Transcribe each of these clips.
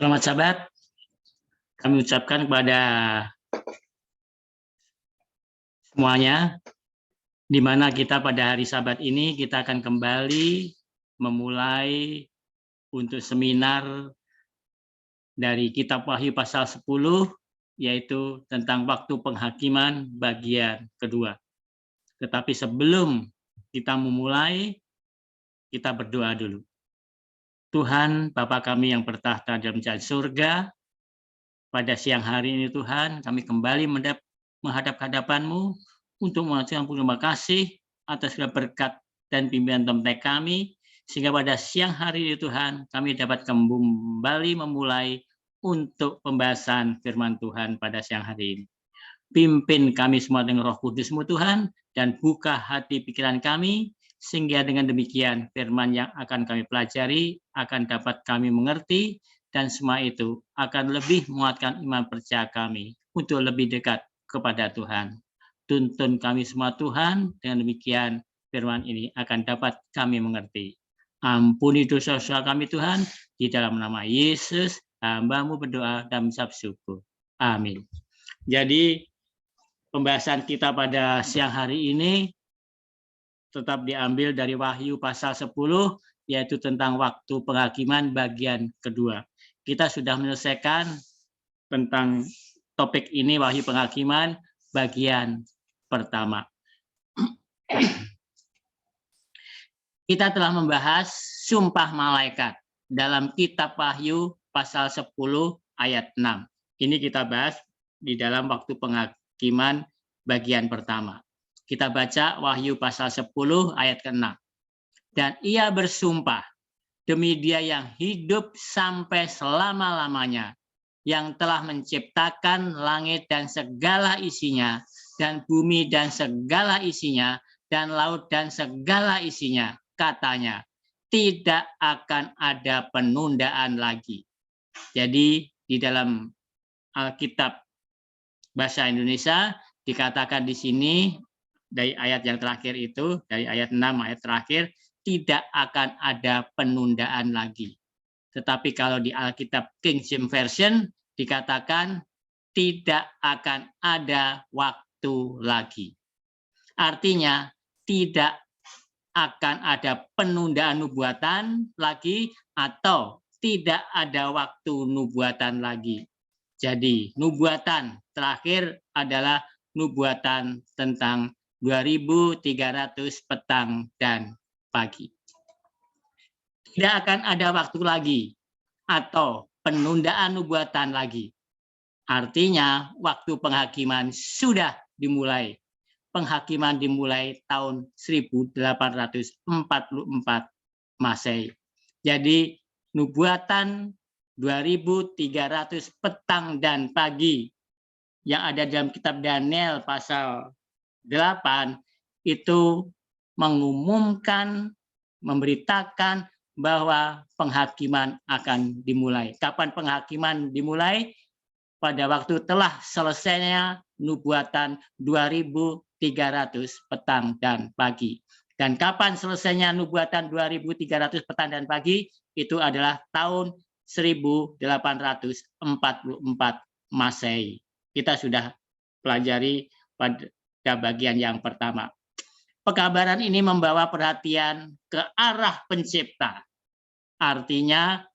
Selamat Sabat, kami ucapkan kepada semuanya, di mana kita pada hari Sabat ini kita akan kembali memulai untuk seminar dari Kitab Wahyu pasal 10, yaitu tentang waktu penghakiman bagian kedua. Tetapi sebelum kita memulai, kita berdoa dulu. Tuhan, Bapa kami yang bertahta dalam surga, pada siang hari ini Tuhan, kami kembali menghadap hadapan-Mu untuk mengucapkan terima kasih atas segala berkat dan pimpinan Tuhan kami, sehingga pada siang hari ini Tuhan, kami dapat kembali memulai untuk pembahasan firman Tuhan pada siang hari ini. Pimpin kami semua dengan Roh Kudus-Mu Tuhan, dan buka hati pikiran kami, sehingga dengan demikian firman yang akan kami pelajari akan dapat kami mengerti, dan semua itu akan lebih menguatkan iman percaya kami untuk lebih dekat kepada Tuhan. Tuntun kami semua Tuhan, dengan demikian firman ini akan dapat kami mengerti. Ampuni dosa-dosa kami Tuhan, di dalam nama Yesus, hamba-Mu berdoa dan mengucap syukur. Amin. Jadi pembahasan kita pada siang hari ini tetap diambil dari Wahyu pasal 10, yaitu tentang waktu penghakiman bagian kedua. Kita sudah menyelesaikan tentang topik ini, Wahyu penghakiman bagian pertama. Kita telah membahas sumpah malaikat dalam Kitab Wahyu pasal 10 ayat 6. Ini kita bahas di dalam waktu penghakiman bagian pertama. Kita baca Wahyu pasal 10 ayat ke-6. Dan ia bersumpah demi Dia yang hidup sampai selama-lamanya, yang telah menciptakan langit dan segala isinya, dan bumi dan segala isinya, dan laut dan segala isinya, katanya, tidak akan ada penundaan lagi. Jadi di dalam Alkitab bahasa Indonesia dikatakan di sini, dari ayat yang terakhir itu, dari ayat 6 ayat terakhir, tidak akan ada penundaan lagi. Tetapi kalau di Alkitab King James Version dikatakan tidak akan ada waktu lagi. Artinya tidak akan ada penundaan nubuatan lagi atau tidak ada waktu nubuatan lagi. Jadi nubuatan terakhir adalah nubuatan tentang 2300 petang dan pagi. Tidak akan ada waktu lagi atau penundaan nubuatan lagi. Artinya waktu penghakiman sudah dimulai. Penghakiman dimulai tahun 1844 Masehi. Jadi nubuatan 2300 petang dan pagi yang ada dalam kitab Daniel pasal 8 itu mengumumkan, memberitakan bahwa penghakiman akan dimulai. Kapan penghakiman dimulai? Pada waktu telah selesainya nubuatan 2300 petang dan pagi. Dan kapan selesainya nubuatan 2300 petang dan pagi? Itu adalah tahun 1844 Masehi. Kita sudah pelajari pada bagian yang pertama. Pekabaran ini membawa perhatian ke arah pencipta. Artinya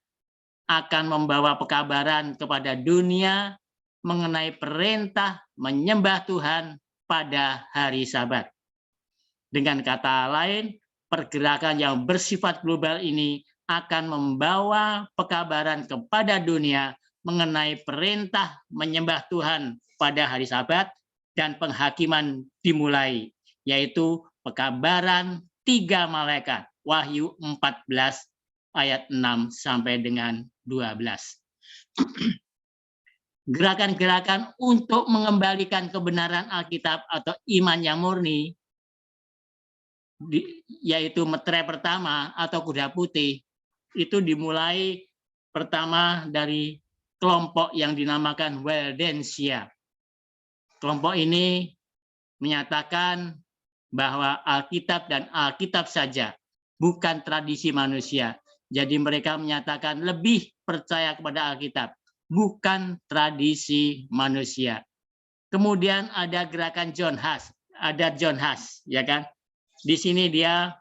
akan membawa pekabaran kepada dunia mengenai perintah menyembah Tuhan pada hari Sabat. Dengan kata lain, pergerakan yang bersifat global ini akan membawa pekabaran kepada dunia mengenai perintah menyembah Tuhan pada hari Sabat dan penghakiman dimulai, yaitu pekabaran 3 malaikat, Wahyu 14 ayat 6 sampai dengan 12. Gerakan-gerakan untuk mengembalikan kebenaran Alkitab atau iman yang murni, yaitu meterai pertama atau kuda putih, itu dimulai pertama dari kelompok yang dinamakan Waldensia. Kelompok ini menyatakan bahwa Alkitab dan Alkitab saja, bukan tradisi manusia. Jadi mereka menyatakan lebih percaya kepada Alkitab, bukan tradisi manusia. Kemudian ada gerakan John Huss, ya kan? Di sini dia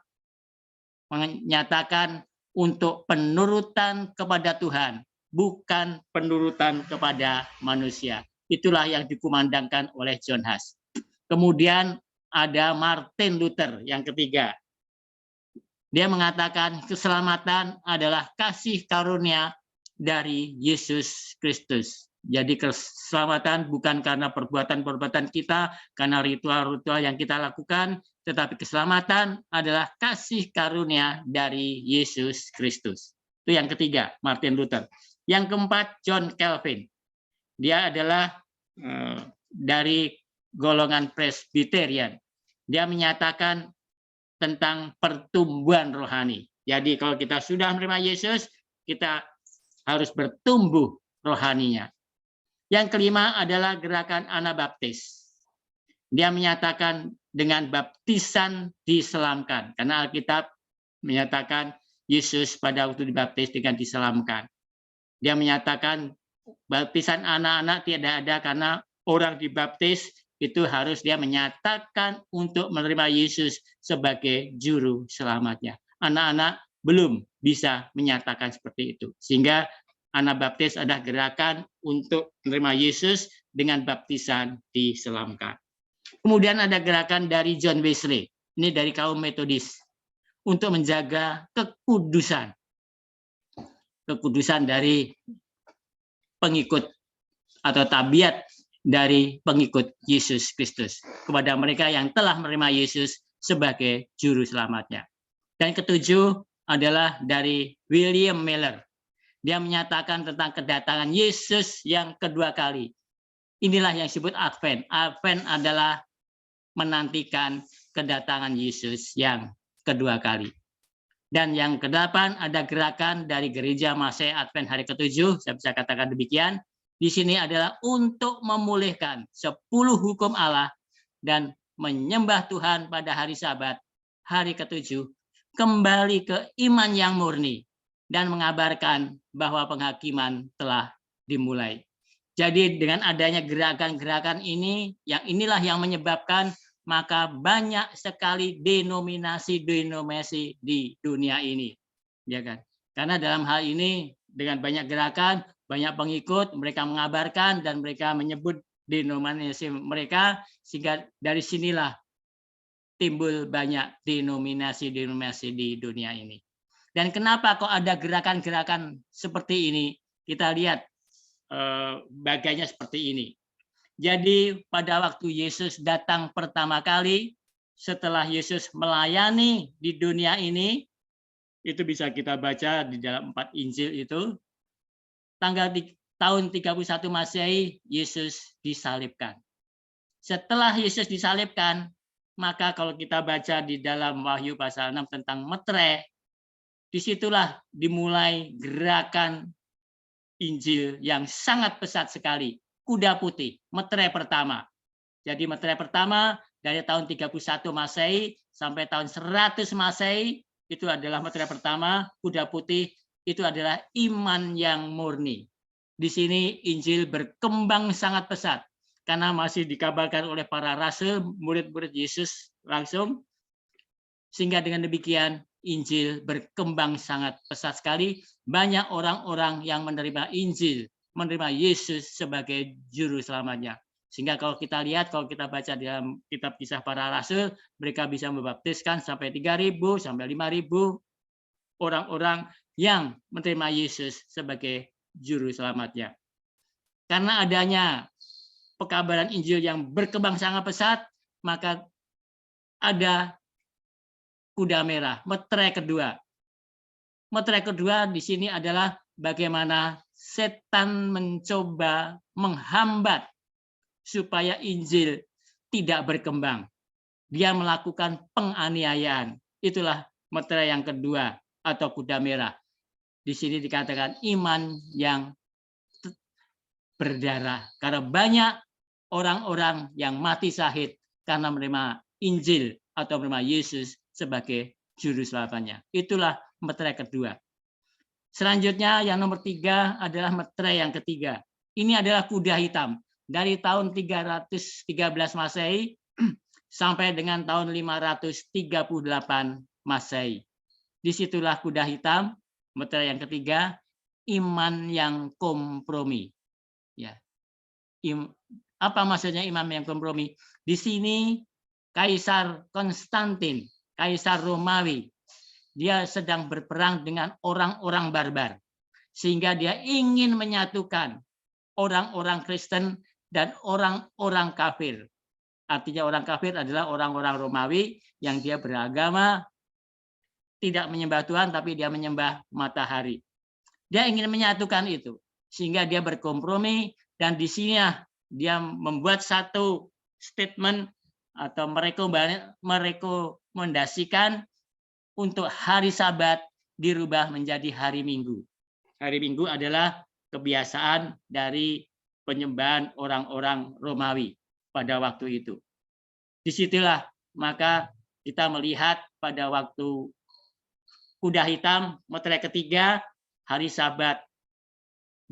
menyatakan untuk penurutan kepada Tuhan, bukan penurutan kepada manusia. Itulah yang dikumandangkan oleh John Huss. Kemudian ada Martin Luther yang ketiga. Dia mengatakan keselamatan adalah kasih karunia dari Yesus Kristus. Jadi keselamatan bukan karena perbuatan-perbuatan kita, karena ritual-ritual yang kita lakukan, tetapi keselamatan adalah kasih karunia dari Yesus Kristus. Itu yang ketiga, Martin Luther. Yang keempat, John Calvin. Dia adalah dari golongan Presbyterian. Dia menyatakan tentang pertumbuhan rohani. Jadi kalau kita sudah menerima Yesus, kita harus bertumbuh rohaninya. Yang kelima adalah gerakan Anabaptis. Dia menyatakan dengan baptisan diselamkan. Karena Alkitab menyatakan Yesus pada waktu dibaptis dengan diselamkan. Dia menyatakan baptisan anak-anak tidak ada karena orang dibaptis itu harus dia menyatakan untuk menerima Yesus sebagai juru selamatnya. Anak-anak belum bisa menyatakan seperti itu. Sehingga Anabaptis adalah gerakan untuk menerima Yesus dengan baptisan diselamkan. Kemudian ada gerakan dari John Wesley. Ini dari kaum Metodis. Untuk menjaga kekudusan. Kekudusan dari pengikut atau tabiat dari pengikut Yesus Kristus kepada mereka yang telah menerima Yesus sebagai juru selamatnya. Dan ketujuh adalah dari William Miller. Dia menyatakan tentang kedatangan Yesus yang kedua kali. Inilah yang disebut Advent. Advent adalah menantikan kedatangan Yesus yang kedua kali. Dan yang kedelapan ada gerakan dari Gereja Masehi Advent hari ke-7, saya bisa katakan demikian. Di sini adalah untuk memulihkan 10 hukum Allah dan menyembah Tuhan pada hari Sabat, hari ke-7, kembali ke iman yang murni dan mengabarkan bahwa penghakiman telah dimulai. Jadi dengan adanya gerakan-gerakan ini, yang inilah yang menyebabkan maka banyak sekali denominasi-denominasi di dunia ini, ya kan? Karena dalam hal ini dengan banyak gerakan, banyak pengikut, mereka mengabarkan dan mereka menyebut denominasi mereka, sehingga dari sinilah timbul banyak denominasi-denominasi di dunia ini. Dan kenapa kok ada gerakan-gerakan seperti ini? Kita lihat bagainya seperti ini. Jadi pada waktu Yesus datang pertama kali, setelah Yesus melayani di dunia ini, itu bisa kita baca di dalam 4 Injil itu, tahun 31 Masehi, Yesus disalibkan. Setelah Yesus disalibkan, maka kalau kita baca di dalam Wahyu pasal 6 tentang meterai, disitulah dimulai gerakan Injil yang sangat pesat sekali. Kuda putih, meterai pertama. Jadi meterai pertama dari tahun 31 Masehi sampai tahun 100 Masehi itu adalah meterai pertama. Kuda putih itu adalah iman yang murni. Di sini Injil berkembang sangat pesat karena masih dikabarkan oleh para rasul, murid-murid Yesus langsung. Sehingga dengan demikian Injil berkembang sangat pesat sekali. Banyak orang-orang yang menerima Injil, menerima Yesus sebagai juru selamatnya. Sehingga kalau kita lihat, kalau kita baca dalam kitab Kisah Para Rasul, mereka bisa membaptiskan sampai 3.000 sampai 5.000 orang-orang yang menerima Yesus sebagai juru selamatnya. Karena adanya pekabaran Injil yang berkembang sangat pesat, maka ada kuda merah, meterai kedua. Meterai kedua di sini adalah bagaimana setan mencoba menghambat supaya Injil tidak berkembang. Dia melakukan penganiayaan. Itulah meterai yang kedua atau kuda merah. Di sini dikatakan iman yang berdarah. Karena banyak orang-orang yang mati syahid karena menerima Injil atau menerima Yesus sebagai juru selamatnya. Itulah meterai kedua. Selanjutnya yang nomor 3 adalah meterai yang ketiga. Ini adalah kuda hitam. Dari tahun 313 Masehi sampai dengan tahun 538 Masehi. Disitulah kuda hitam, meterai yang ketiga, iman yang kompromi. Ya. Apa maksudnya iman yang kompromi? Di sini Kaisar Konstantin, Kaisar Romawi, dia sedang berperang dengan orang-orang barbar. Sehingga dia ingin menyatukan orang-orang Kristen dan orang-orang kafir. Artinya orang kafir adalah orang-orang Romawi yang dia beragama tidak menyembah Tuhan, tapi dia menyembah matahari. Dia ingin menyatukan itu. Sehingga dia berkompromi, dan di sini dia membuat satu statement atau merekomendasikan untuk hari Sabat dirubah menjadi hari Minggu. Hari Minggu adalah kebiasaan dari penyembahan orang-orang Romawi pada waktu itu. Disitulah maka kita melihat pada waktu kuda hitam, meterai ketiga, hari Sabat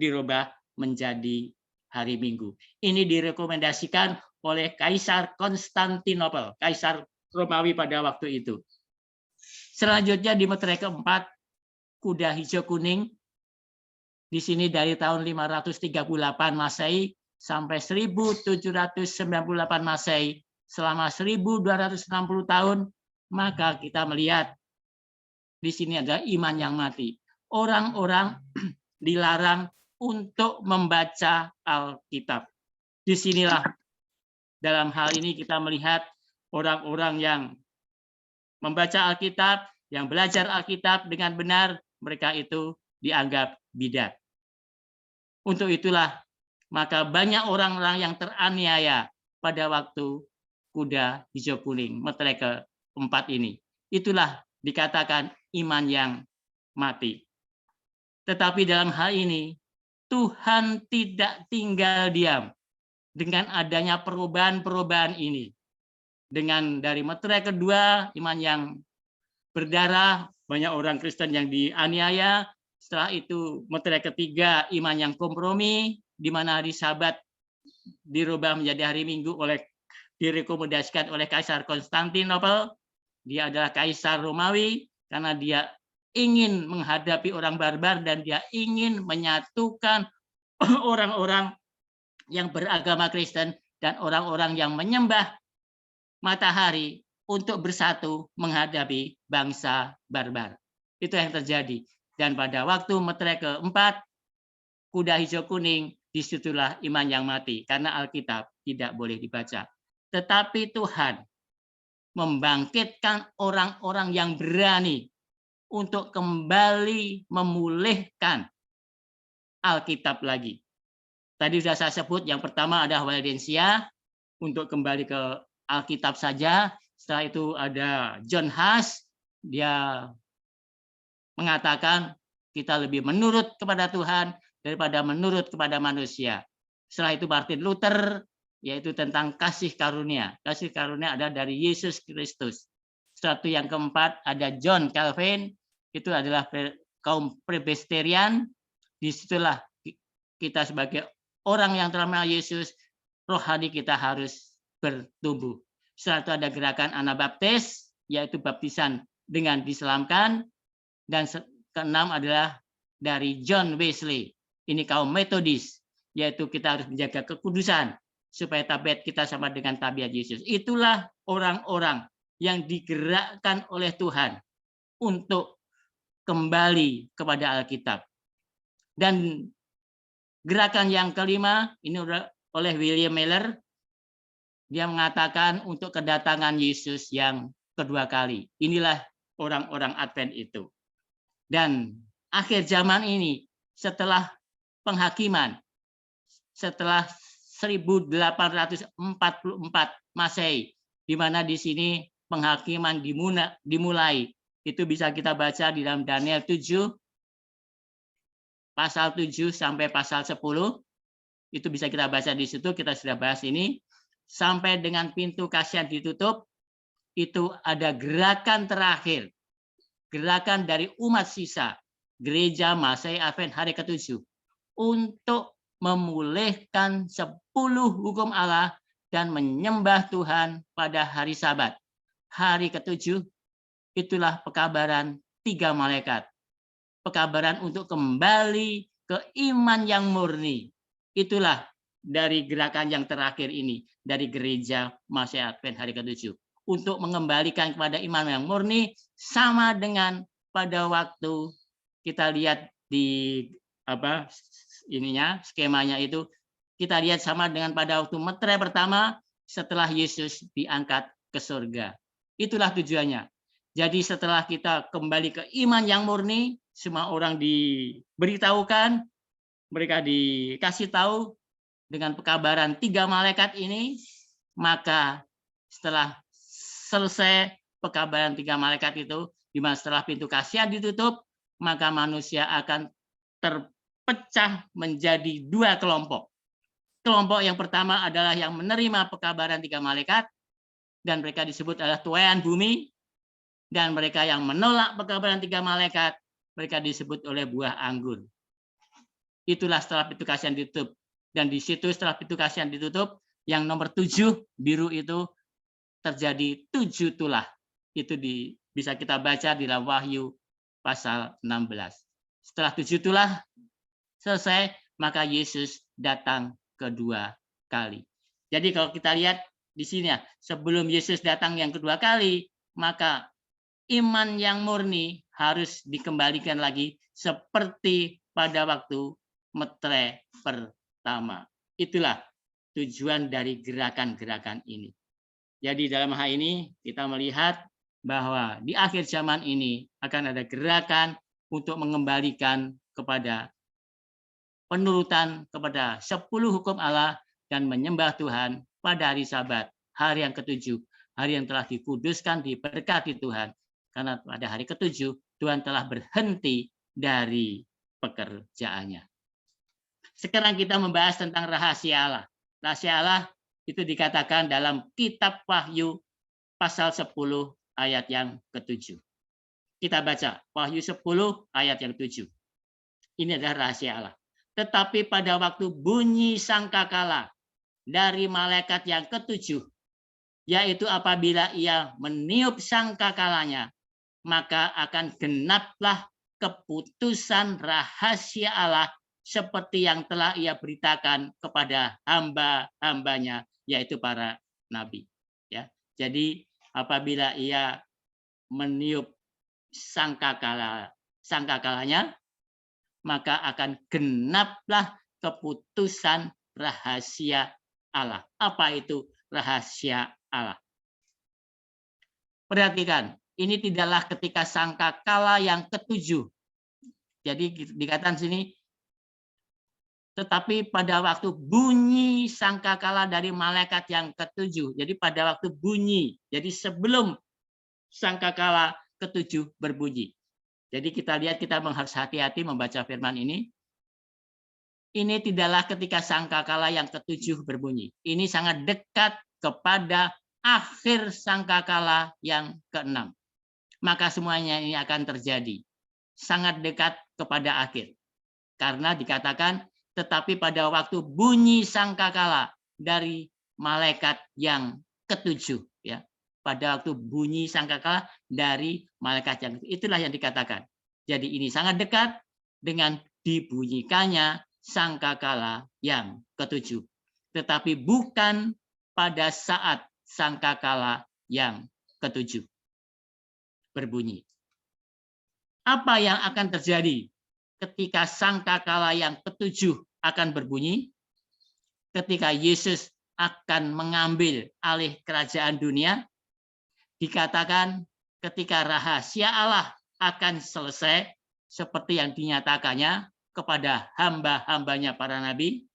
dirubah menjadi hari Minggu. Ini direkomendasikan oleh Kaisar Konstantinopel, Kaisar Romawi pada waktu itu. Selanjutnya di meterai keempat, kuda hijau kuning. Di sini dari tahun 538 Masehi sampai 1798 Masehi, selama 1260 tahun, maka kita melihat di sini ada iman yang mati. Orang-orang dilarang untuk membaca Alkitab. Disinilah dalam hal ini kita melihat orang-orang yang membaca Alkitab, yang belajar Alkitab dengan benar, mereka itu dianggap bidat. Untuk itulah maka banyak orang-orang yang teraniaya pada waktu kuda hijau kuning, meterai keempat ini. Itulah dikatakan iman yang mati. Tetapi dalam hal ini Tuhan tidak tinggal diam dengan adanya perubahan-perubahan ini. Dengan dari meterai kedua, iman yang berdarah, banyak orang Kristen yang dianiaya. Setelah itu meterai ketiga, iman yang kompromi, di mana hari Sabat dirubah menjadi hari Minggu direkomendasikan oleh Kaisar Konstantinopel. Dia adalah Kaisar Romawi karena dia ingin menghadapi orang barbar dan dia ingin menyatukan orang-orang yang beragama Kristen dan orang-orang yang menyembah matahari untuk bersatu menghadapi bangsa barbar. Itu yang terjadi. Dan pada waktu meterai keempat, kuda hijau kuning, disitulah iman yang mati. Karena Alkitab tidak boleh dibaca. Tetapi Tuhan membangkitkan orang-orang yang berani untuk kembali memulihkan Alkitab lagi. Tadi sudah saya sebut, yang pertama ada Waldensia, untuk kembali ke Alkitab saja. Setelah itu ada John Huss, dia mengatakan kita lebih menurut kepada Tuhan daripada menurut kepada manusia. Setelah itu Martin Luther, yaitu tentang kasih karunia. Kasih karunia ada dari Yesus Kristus. Setelah itu yang keempat ada John Calvin, itu adalah kaum Presbyterian. Disitulah kita sebagai orang yang telah mengenal Yesus, rohani kita harus bertumbuh. Setelah itu ada gerakan Anabaptis, yaitu baptisan dengan diselamkan. Dan keenam adalah dari John Wesley. Ini kaum Metodis, yaitu kita harus menjaga kekudusan supaya tabiat kita sama dengan tabiat Yesus. Itulah orang-orang yang digerakkan oleh Tuhan untuk kembali kepada Alkitab. Dan gerakan yang kelima ini oleh William Miller, dia mengatakan untuk kedatangan Yesus yang kedua kali. Inilah orang-orang Advent itu. Dan akhir zaman ini, setelah penghakiman, setelah 1844 Masehi, di mana di sini penghakiman dimulai, itu bisa kita baca di dalam Daniel 7, pasal 7 sampai pasal 10, itu bisa kita baca di situ, kita sudah bahas ini. Sampai dengan pintu kasihan ditutup, itu ada gerakan terakhir. Gerakan dari umat sisa, Gereja Masehi Advent hari ke-7 untuk memulihkan 10 hukum Allah dan menyembah Tuhan pada hari Sabat. Hari ke-7 itulah pekabaran 3 malaikat. Pekabaran untuk kembali ke iman yang murni. Itulah dari gerakan yang terakhir ini, dari Gereja Masehi Advent hari ke-7. Untuk mengembalikan kepada iman yang murni, sama dengan pada waktu kita lihat di skemanya itu, kita lihat sama dengan pada waktu meterai pertama setelah Yesus diangkat ke surga. Itulah tujuannya. Jadi setelah kita kembali ke iman yang murni, semua orang diberitahukan, mereka dikasih tahu dengan pekabaran 3 malaikat ini, maka setelah selesai pekabaran 3 malaikat itu, di mana setelah pintu kasihan ditutup, maka manusia akan terpecah menjadi 2 kelompok. Kelompok yang pertama adalah yang menerima pekabaran 3 malaikat, dan mereka disebut adalah tuaian bumi. Dan mereka yang menolak pekabaran 3 malaikat, mereka disebut oleh buah anggur. Itulah setelah pintu kasihan ditutup. Dan di situ setelah pintu kasihan ditutup, yang nomor 7 biru itu terjadi 7 tulah. Itu bisa kita baca di dalam Wahyu pasal 16. Setelah 7 tulah selesai, maka Yesus datang kedua kali. Jadi kalau kita lihat di sini ya, sebelum Yesus datang yang kedua kali, maka iman yang murni harus dikembalikan lagi seperti pada waktu meterai pertama. Itulah tujuan dari gerakan-gerakan ini. Jadi dalam hal ini kita melihat bahwa di akhir zaman ini akan ada gerakan untuk mengembalikan kepada penurutan kepada 10 hukum Allah dan menyembah Tuhan pada hari Sabat, hari yang ke-7, hari yang telah dikuduskan, diberkati Tuhan. Karena pada hari ke-7 Tuhan telah berhenti dari pekerjaannya. Sekarang kita membahas tentang rahasia Allah. Rahasia Allah itu dikatakan dalam kitab Wahyu pasal 10 ayat yang ke-7. Kita baca Wahyu 10 ayat yang 7. Ini adalah rahasia Allah. Tetapi pada waktu bunyi sangkakala dari malaikat yang ke-7, yaitu apabila ia meniup sangkakalanya, maka akan genaplah keputusan rahasia Allah seperti yang telah ia beritakan kepada hamba-hambanya, yaitu para nabi. Ya, jadi apabila ia meniup sangkakalanya, maka akan genaplah keputusan rahasia Allah. Apa itu rahasia Allah? Perhatikan, ini tidaklah ketika sangkakala yang ke-7. Jadi dikatakan sini, tetapi pada waktu bunyi sangkakala dari malaikat yang ke-7. Jadi pada waktu bunyi, jadi sebelum sangkakala ke-7 berbunyi. Jadi kita lihat, kita harus hati-hati membaca firman ini. Ini tidaklah ketika sangkakala yang ke-7 berbunyi. Ini sangat dekat kepada akhir sangkakala yang ke-6. Maka semuanya ini akan terjadi. Sangat dekat kepada akhir. Karena dikatakan, tetapi pada waktu bunyi sangkakala dari malaikat yang ke-7. Ya. Pada waktu bunyi sangkakala dari malaikat yang ke-7. Itulah yang dikatakan. Jadi ini sangat dekat dengan dibunyikannya sangkakala yang ke-7. Tetapi bukan pada saat sangkakala yang ke-7 berbunyi. Apa yang akan terjadi ketika sangkakala yang ke-7 akan berbunyi? Ketika Yesus akan mengambil alih kerajaan dunia, dikatakan ketika rahasia Allah akan selesai seperti yang dinyatakannya kepada hamba-hambanya para nabi.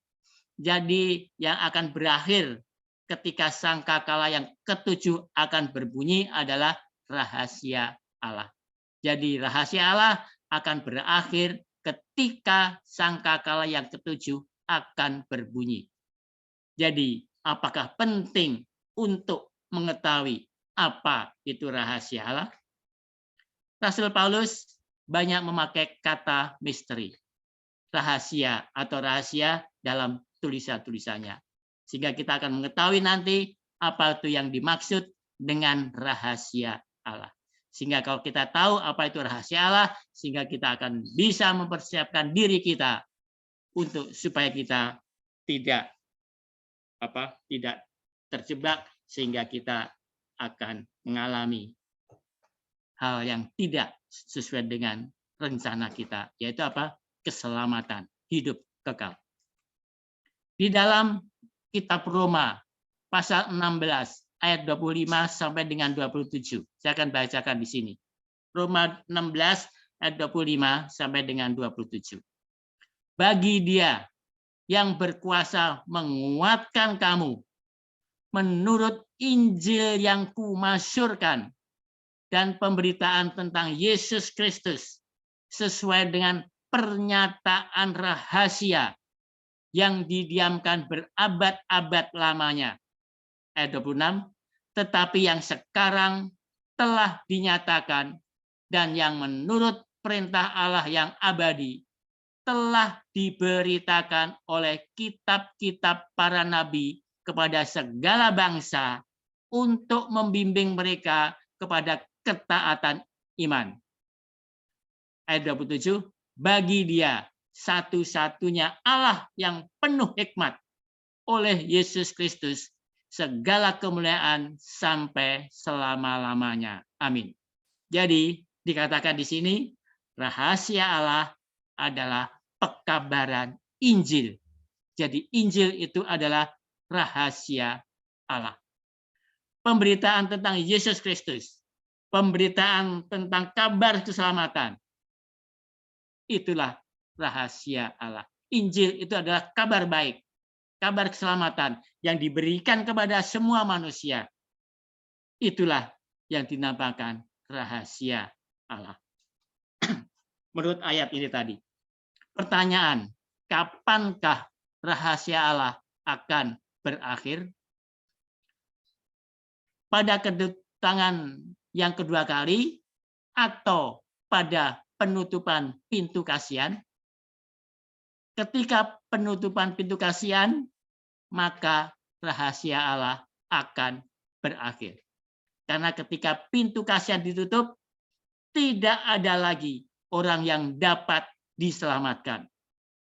Jadi yang akan berakhir ketika sangkakala yang ke-7 akan berbunyi adalah rahasia Allah. Jadi rahasia Allah akan berakhir ketika sangkakala yang ke-7 akan berbunyi. Jadi apakah penting untuk mengetahui apa itu rahasia Allah? Rasul Paulus banyak memakai kata misteri, rahasia atau rahasia dalam tulisan-tulisannya. Sehingga kita akan mengetahui nanti apa itu yang dimaksud dengan rahasia Allah. Sehingga kalau kita tahu apa itu rahasia Allah, sehingga kita akan bisa mempersiapkan diri kita untuk supaya kita tidak terjebak, sehingga kita akan mengalami hal yang tidak sesuai dengan rencana kita, yaitu apa? Keselamatan, hidup kekal. Di dalam kitab Roma pasal 16 ayat 25 sampai dengan 27. Saya akan bacakan di sini. Roma 16 ayat 25 sampai dengan 27. Bagi Dia yang berkuasa menguatkan kamu menurut Injil yang kumasyurkan dan pemberitaan tentang Yesus Kristus sesuai dengan pernyataan rahasia yang didiamkan berabad-abad lamanya. Ayat 26, tetapi yang sekarang telah dinyatakan dan yang menurut perintah Allah yang abadi telah diberitakan oleh kitab-kitab para nabi kepada segala bangsa untuk membimbing mereka kepada ketaatan iman. Ayat 27, bagi Dia satu-satunya Allah yang penuh hikmat oleh Yesus Kristus segala kemuliaan sampai selama-lamanya. Amin. Jadi dikatakan di sini rahasia Allah adalah pekabaran Injil. Jadi Injil itu adalah rahasia Allah. Pemberitaan tentang Yesus Kristus, pemberitaan tentang kabar keselamatan, itulah rahasia Allah. Injil itu adalah kabar baik, kabar keselamatan yang diberikan kepada semua manusia. Itulah yang dinamakan rahasia Allah. Menurut ayat ini tadi. Pertanyaan, kapankah rahasia Allah akan berakhir? Pada kedatangan yang kedua kali atau pada penutupan pintu kasihan? Ketika penutupan pintu kasihan, maka rahasia Allah akan berakhir. Karena ketika pintu kasihan ditutup, tidak ada lagi orang yang dapat diselamatkan.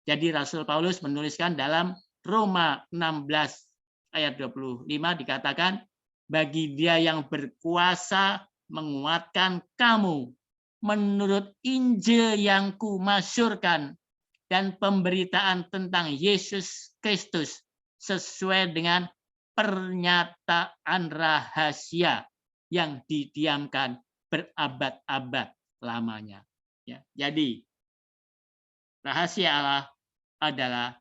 Jadi Rasul Paulus menuliskan dalam Roma 16 ayat 25 dikatakan, bagi Dia yang berkuasa menguatkan kamu menurut Injil yang kumasyurkan dan pemberitaan tentang Yesus Kristus sesuai dengan pernyataan rahasia yang didiamkan berabad-abad lamanya. Ya, jadi rahasia Allah adalah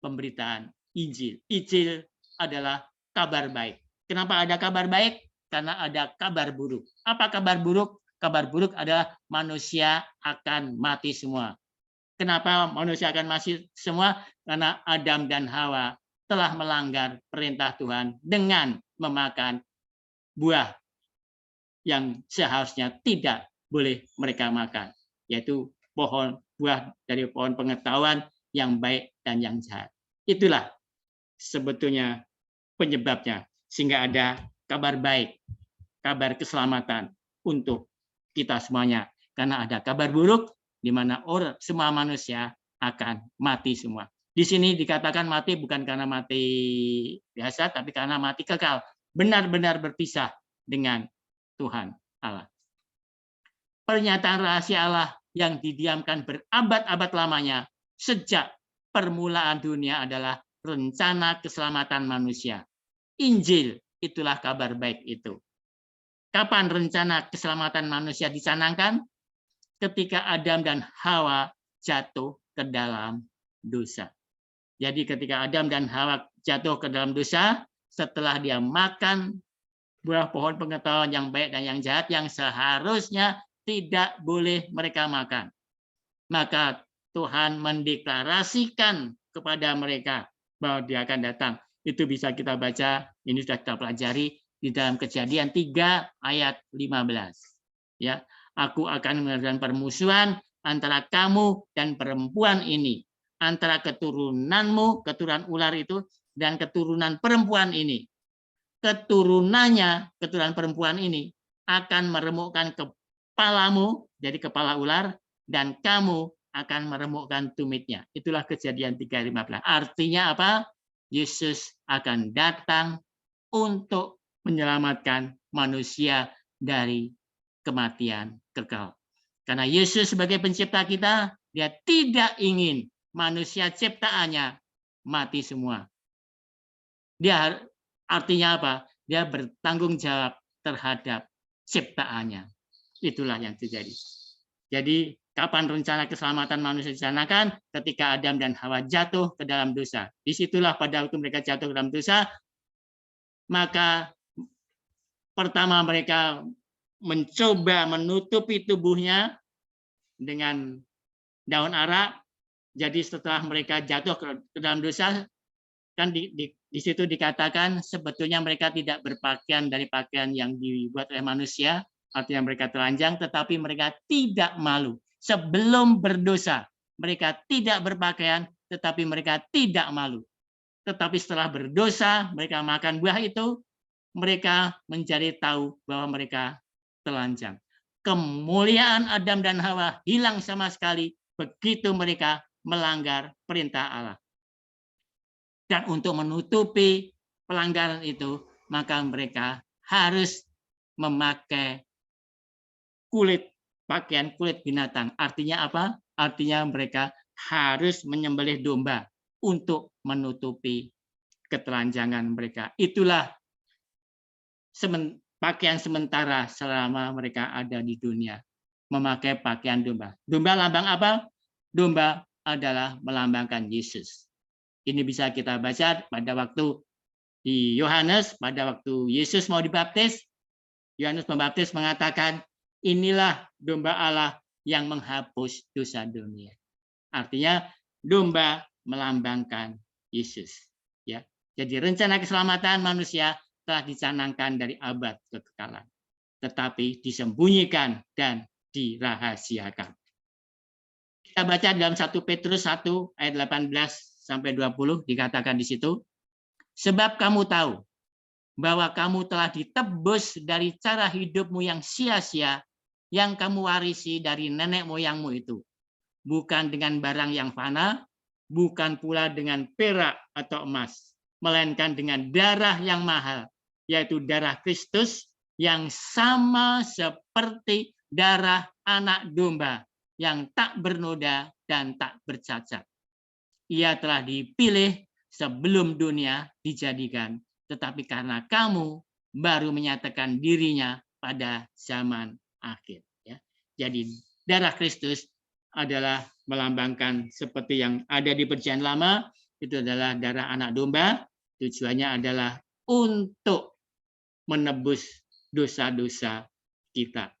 pemberitaan Injil. Injil adalah kabar baik. Kenapa ada kabar baik? Karena ada kabar buruk. Apa kabar buruk? Kabar buruk adalah manusia akan mati semua. Kenapa manusia akan mati semua? Karena Adam dan Hawa telah melanggar perintah Tuhan dengan memakan buah yang seharusnya tidak boleh mereka makan, yaitu buah dari pohon pengetahuan yang baik dan yang jahat. Itulah sebetulnya penyebabnya, sehingga ada kabar baik, kabar keselamatan untuk kita semuanya. Karena ada kabar buruk di mana semua manusia akan mati semua. Di sini dikatakan mati bukan karena mati biasa, tapi karena mati kekal, benar-benar berpisah dengan Tuhan Allah. Pernyataan rahasia Allah yang didiamkan berabad-abad lamanya sejak permulaan dunia adalah rencana keselamatan manusia. Injil itulah kabar baik itu. Kapan rencana keselamatan manusia dicanangkan? Ketika Adam dan Hawa jatuh ke dalam dosa. Jadi ketika Adam dan Hawa jatuh ke dalam dosa, setelah dia makan buah pohon pengetahuan yang baik dan yang jahat yang seharusnya tidak boleh mereka makan, maka Tuhan mendeklarasikan kepada mereka bahwa Dia akan datang. Itu bisa kita baca, ini sudah kita pelajari di dalam Kejadian 3 ayat 15. Ya, aku akan mengadakan permusuhan antara kamu dan perempuan ini, antara keturunanmu, keturunan ular itu, dan keturunan perempuan ini. Keturunannya, keturunan perempuan ini, akan meremukkan kepalamu, jadi kepala ular, dan kamu akan meremukkan tumitnya. Itulah Kejadian 3:15. Artinya apa? Yesus akan datang untuk menyelamatkan manusia dari kematian kekal. Karena Yesus sebagai pencipta kita, dia tidak ingin manusia ciptaannya mati semua. Dia artinya apa? Dia bertanggung jawab terhadap ciptaannya. Itulah yang terjadi. Jadi kapan rencana keselamatan manusia direncanakan? Ketika Adam dan Hawa jatuh ke dalam dosa. Disitulah pada waktu mereka jatuh ke dalam dosa, maka pertama mereka mencoba menutupi tubuhnya dengan daun arak. Jadi setelah mereka jatuh ke dalam dosa, kan di situ dikatakan sebetulnya mereka tidak berpakaian dari pakaian yang dibuat oleh manusia, artinya mereka telanjang, tetapi mereka tidak malu. Sebelum berdosa, mereka tidak berpakaian, tetapi mereka tidak malu. Tetapi setelah berdosa, mereka makan buah itu, mereka menjadi tahu bahwa mereka telanjang. Kemuliaan Adam dan Hawa hilang sama sekali begitu mereka melanggar perintah Allah. Dan untuk menutupi pelanggaran itu, maka mereka harus memakai pakaian kulit binatang. Artinya apa? Artinya mereka harus menyembelih domba untuk menutupi ketelanjangan mereka. Itulah pakaian sementara selama mereka ada di dunia. Memakai pakaian domba. Domba lambang apa? Domba adalah melambangkan Yesus. Ini bisa kita baca pada waktu di Yohanes, pada waktu Yesus mau dibaptis, Yohanes Pembaptis mengatakan, inilah domba Allah yang menghapus dosa dunia. Artinya domba melambangkan Yesus. Ya, jadi rencana keselamatan manusia telah dicanangkan dari abad kekekalan, tetapi disembunyikan dan dirahasiakan. Kita baca dalam 1 Petrus 1 ayat 18-20 dikatakan di situ, sebab kamu tahu bahwa kamu telah ditebus dari cara hidupmu yang sia-sia yang kamu warisi dari nenek moyangmu itu, bukan dengan barang yang fana, bukan pula dengan perak atau emas, melainkan dengan darah yang mahal, yaitu darah Kristus yang sama seperti darah anak domba yang tak bernoda dan tak bercacat. Ia telah dipilih sebelum dunia dijadikan, tetapi karena kamu baru menyatakan dirinya pada zaman akhir. Ya. Jadi darah Kristus adalah melambangkan seperti yang ada di Perjanjian Lama, itu adalah darah anak domba, tujuannya adalah untuk menebus dosa-dosa kita.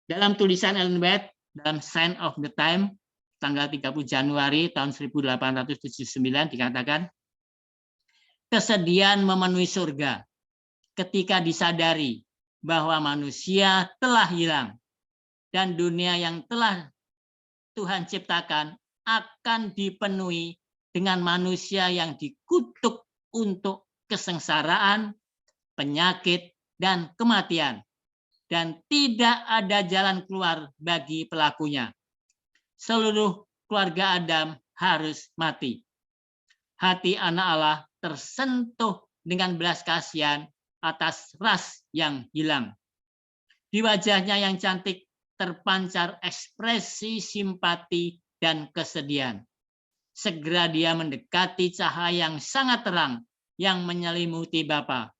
Dalam tulisan Ellen White, dalam Sign of the Time, tanggal 30 Januari tahun 1879 dikatakan, kesedihan memenuhi surga ketika disadari bahwa manusia telah hilang dan dunia yang telah Tuhan ciptakan akan dipenuhi dengan manusia yang dikutuk untuk kesengsaraan, penyakit, dan kematian. Dan tidak ada jalan keluar bagi pelakunya. Seluruh keluarga Adam harus mati. Hati anak Allah tersentuh dengan belas kasihan atas ras yang hilang. Di wajahnya yang cantik terpancar ekspresi simpati dan kesedihan. Segera dia mendekati cahaya yang sangat terang yang menyelimuti Bapa.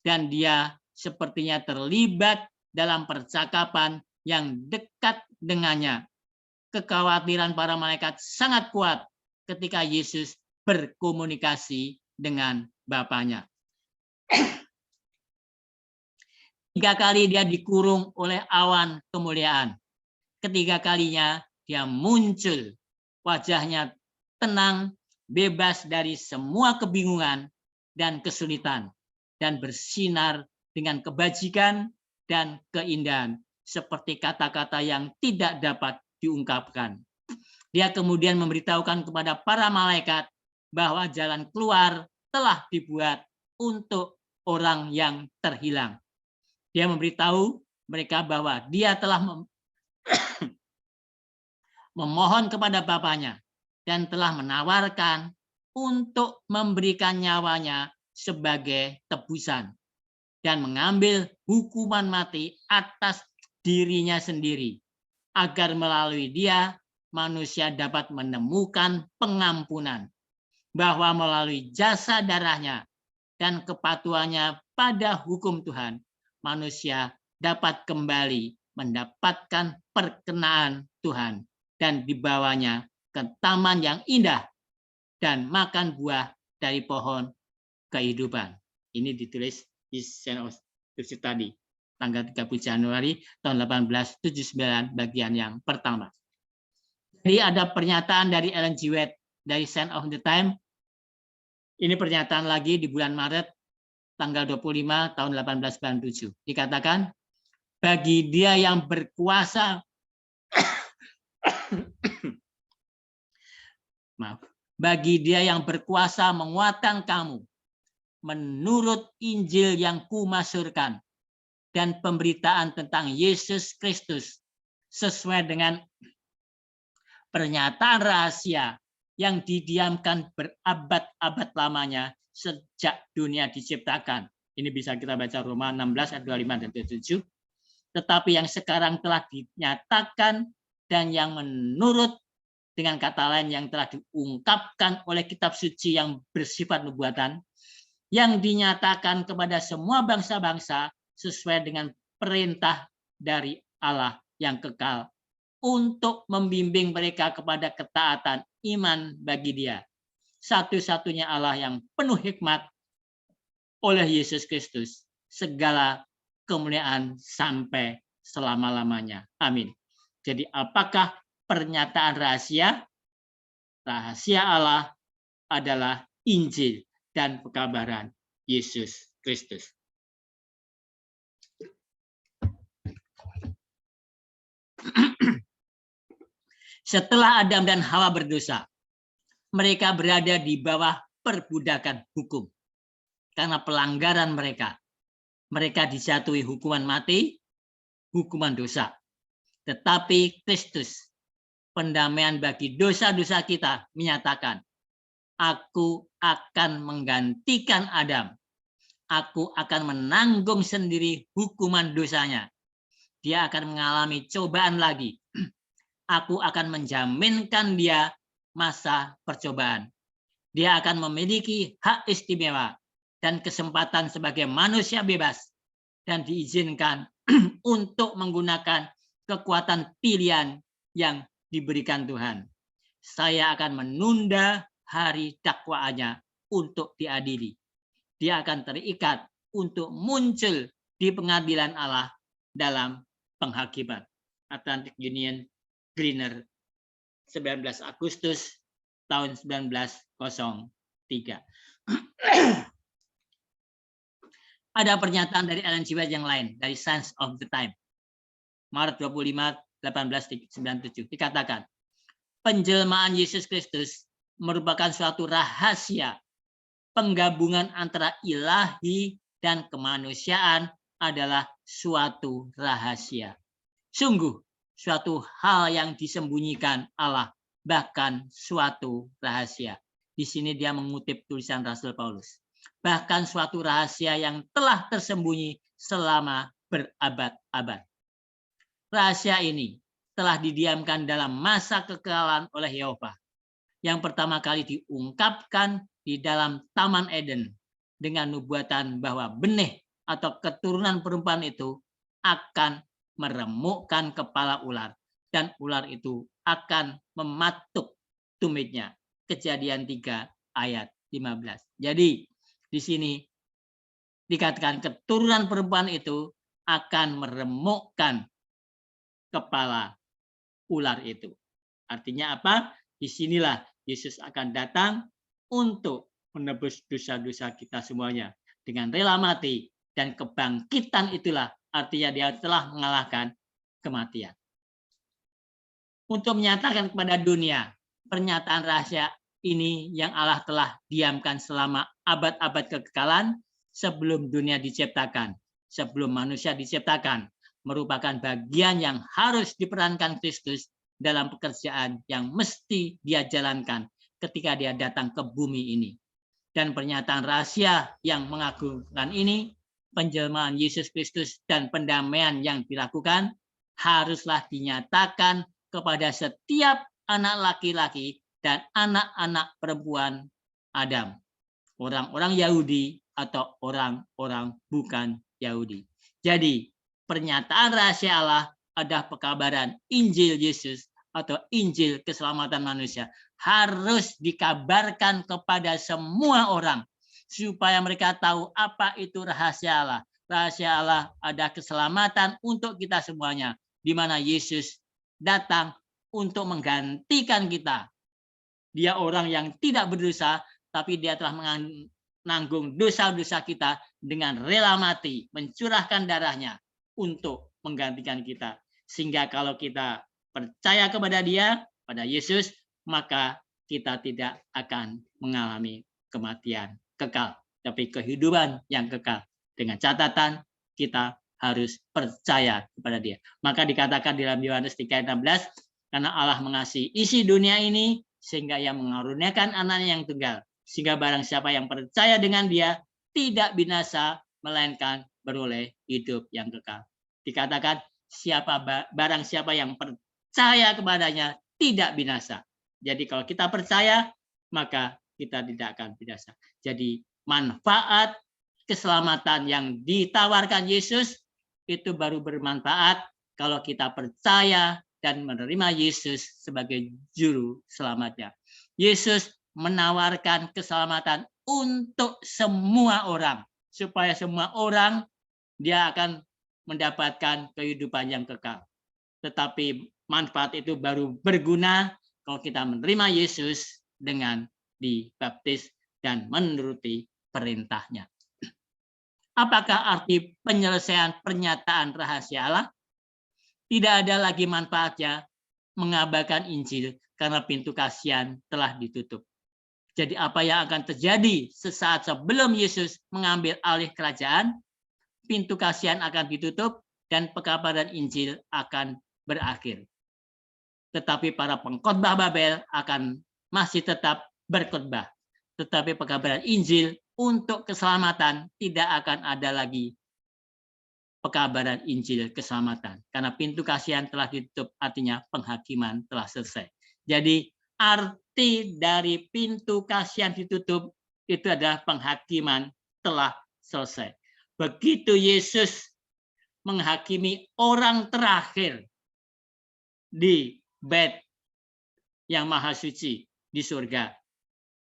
Dan dia sepertinya terlibat dalam percakapan yang dekat dengannya. Kekhawatiran para malaikat sangat kuat ketika Yesus berkomunikasi dengan Bapanya. 3 kali dia dikurung oleh awan kemuliaan. Ketiga kalinya dia muncul. Wajahnya tenang, bebas dari semua kebingungan dan kesulitan. Dan bersinar dengan kebajikan dan keindahan, seperti kata-kata yang tidak dapat diungkapkan. Dia kemudian memberitahukan kepada para malaikat bahwa jalan keluar telah dibuat untuk orang yang terhilang. Dia memberitahu mereka bahwa dia telah memohon kepada Bapaknya dan telah menawarkan untuk memberikan nyawanya sebagai tebusan dan mengambil hukuman mati atas dirinya sendiri, agar melalui dia manusia dapat menemukan pengampunan, bahwa melalui jasa darahnya dan kepatuhannya pada hukum Tuhan, manusia dapat kembali mendapatkan perkenaan Tuhan dan dibawanya ke taman yang indah dan makan buah dari pohon kehidupan. Ini ditulis di Sign of Scripture tadi, tanggal 30 Januari tahun 1879, bagian yang pertama. Jadi ada pernyataan dari Ellen G. White dari Sign of the Time. Ini pernyataan lagi di bulan Maret tanggal 25 tahun 1897. Dikatakan, bagi dia yang berkuasa bagi dia yang berkuasa menguatkan kamu menurut Injil yang kumasurkan dan pemberitaan tentang Yesus Kristus sesuai dengan pernyataan rahasia yang didiamkan berabad-abad lamanya sejak dunia diciptakan. Ini bisa kita baca Roma 16 ayat 25 dan 27. Tetapi yang sekarang telah dinyatakan dan yang menurut dengan kata lain yang telah diungkapkan oleh kitab suci yang bersifat nubuatan, yang dinyatakan kepada semua bangsa-bangsa sesuai dengan perintah dari Allah yang kekal untuk membimbing mereka kepada ketaatan iman bagi Dia, satu-satunya Allah yang penuh hikmat, oleh Yesus Kristus, segala kemuliaan sampai selama-lamanya. Amin. Jadi apakah pernyataan rahasia? Rahasia Allah adalah Injil dan pekabaran Yesus Kristus. Setelah Adam dan Hawa berdosa, mereka berada di bawah perbudakan hukum. Karena pelanggaran mereka, mereka dijatuhi hukuman mati, hukuman dosa. Tetapi Kristus, pendamaian bagi dosa-dosa kita, menyatakan, aku akan menggantikan Adam. Aku akan menanggung sendiri hukuman dosanya. Dia akan mengalami cobaan lagi. Aku akan menjaminkan dia masa percobaan. Dia akan memiliki hak istimewa dan kesempatan sebagai manusia bebas dan diizinkan untuk menggunakan kekuatan pilihan yang diberikan Tuhan. Saya akan menunda hari dakwaannya untuk diadili. Dia akan terikat untuk muncul di pengadilan Allah dalam penghakiman. Atlantic Union Greener, 19 Agustus tahun 1903. Ada pernyataan dari Ellen G. White yang lain, dari Signs of the Time, Maret 25, 1897. Dikatakan, penjelmaan Yesus Kristus merupakan suatu rahasia. Penggabungan antara ilahi dan kemanusiaan adalah suatu rahasia. Sungguh, suatu hal yang disembunyikan Allah, bahkan suatu rahasia. Di sini dia mengutip tulisan Rasul Paulus. Bahkan suatu rahasia yang telah tersembunyi selama berabad-abad. Rahasia ini telah didiamkan dalam masa kekekalan oleh Yehova. Yang pertama kali diungkapkan di dalam Taman Eden dengan nubuatan bahwa benih atau keturunan perempuan itu akan meremukkan kepala ular dan ular itu akan mematuk tumitnya. Kejadian 3 ayat 15. Jadi di sini dikatakan keturunan perempuan itu akan meremukkan kepala ular itu. Artinya apa? Disinilah Yesus akan datang untuk menebus dosa-dosa kita semuanya. Dengan rela mati dan kebangkitan itulah artinya dia telah mengalahkan kematian. Untuk menyatakan kepada dunia pernyataan rahasia ini yang Allah telah diamkan selama abad-abad kekekalan sebelum dunia diciptakan, sebelum manusia diciptakan, merupakan bagian yang harus diperankan Kristus dalam pekerjaan yang mesti dia jalankan ketika dia datang ke bumi ini. Dan pernyataan rahasia yang mengagumkan ini, penjelmaan Yesus Kristus dan pendamaian yang dilakukan, haruslah dinyatakan kepada setiap anak laki-laki dan anak-anak perempuan Adam, orang-orang Yahudi atau orang-orang bukan Yahudi. Jadi, pernyataan rahasia Allah adalah pekabaran Injil Yesus atau Injil keselamatan manusia, harus dikabarkan kepada semua orang supaya mereka tahu apa itu rahasia Allah. Rahasia Allah ada keselamatan untuk kita semuanya, di mana Yesus datang untuk menggantikan kita. Dia orang yang tidak berdosa, tapi dia telah menanggung dosa-dosa kita dengan rela mati, mencurahkan darahnya untuk menggantikan kita. Sehingga kalau kita percaya kepada dia, pada Yesus, maka kita tidak akan mengalami kematian kekal, tapi kehidupan yang kekal. Dengan catatan kita harus percaya kepada dia. Maka dikatakan dalam Yohanes 3:16, karena Allah mengasihi isi dunia ini sehingga ia mengaruniakan anaknya yang tunggal, sehingga barang siapa yang percaya dengan dia tidak binasa melainkan beroleh hidup yang kekal. Dikatakan barang siapa yang percaya kepadanya tidak binasa. Jadi kalau kita percaya maka kita tidak akan binasa. Jadi manfaat keselamatan yang ditawarkan Yesus itu baru bermanfaat kalau kita percaya dan menerima Yesus sebagai juru selamatnya. Yesus menawarkan keselamatan untuk semua orang, supaya semua orang dia akan mendapatkan kehidupan yang kekal. Tetapi manfaat itu baru berguna kalau kita menerima Yesus dengan dibaptis dan menuruti perintahnya. Apakah arti penyelesaian pernyataan rahasia Allah? Tidak ada lagi manfaatnya mengabarkan Injil karena pintu kasihan telah ditutup. Jadi apa yang akan terjadi sesaat sebelum Yesus mengambil alih kerajaan, pintu kasihan akan ditutup dan pekabaran Injil akan berakhir. Tetapi para pengkhotbah Babel akan masih tetap berkhotbah. Tetapi pekabaran Injil untuk keselamatan tidak akan ada lagi pekabaran Injil keselamatan. Karena pintu kasihan telah ditutup, artinya penghakiman telah selesai. Jadi arti dari pintu kasihan ditutup itu adalah penghakiman telah selesai. Begitu Yesus menghakimi orang terakhir di bait yang maha suci di surga.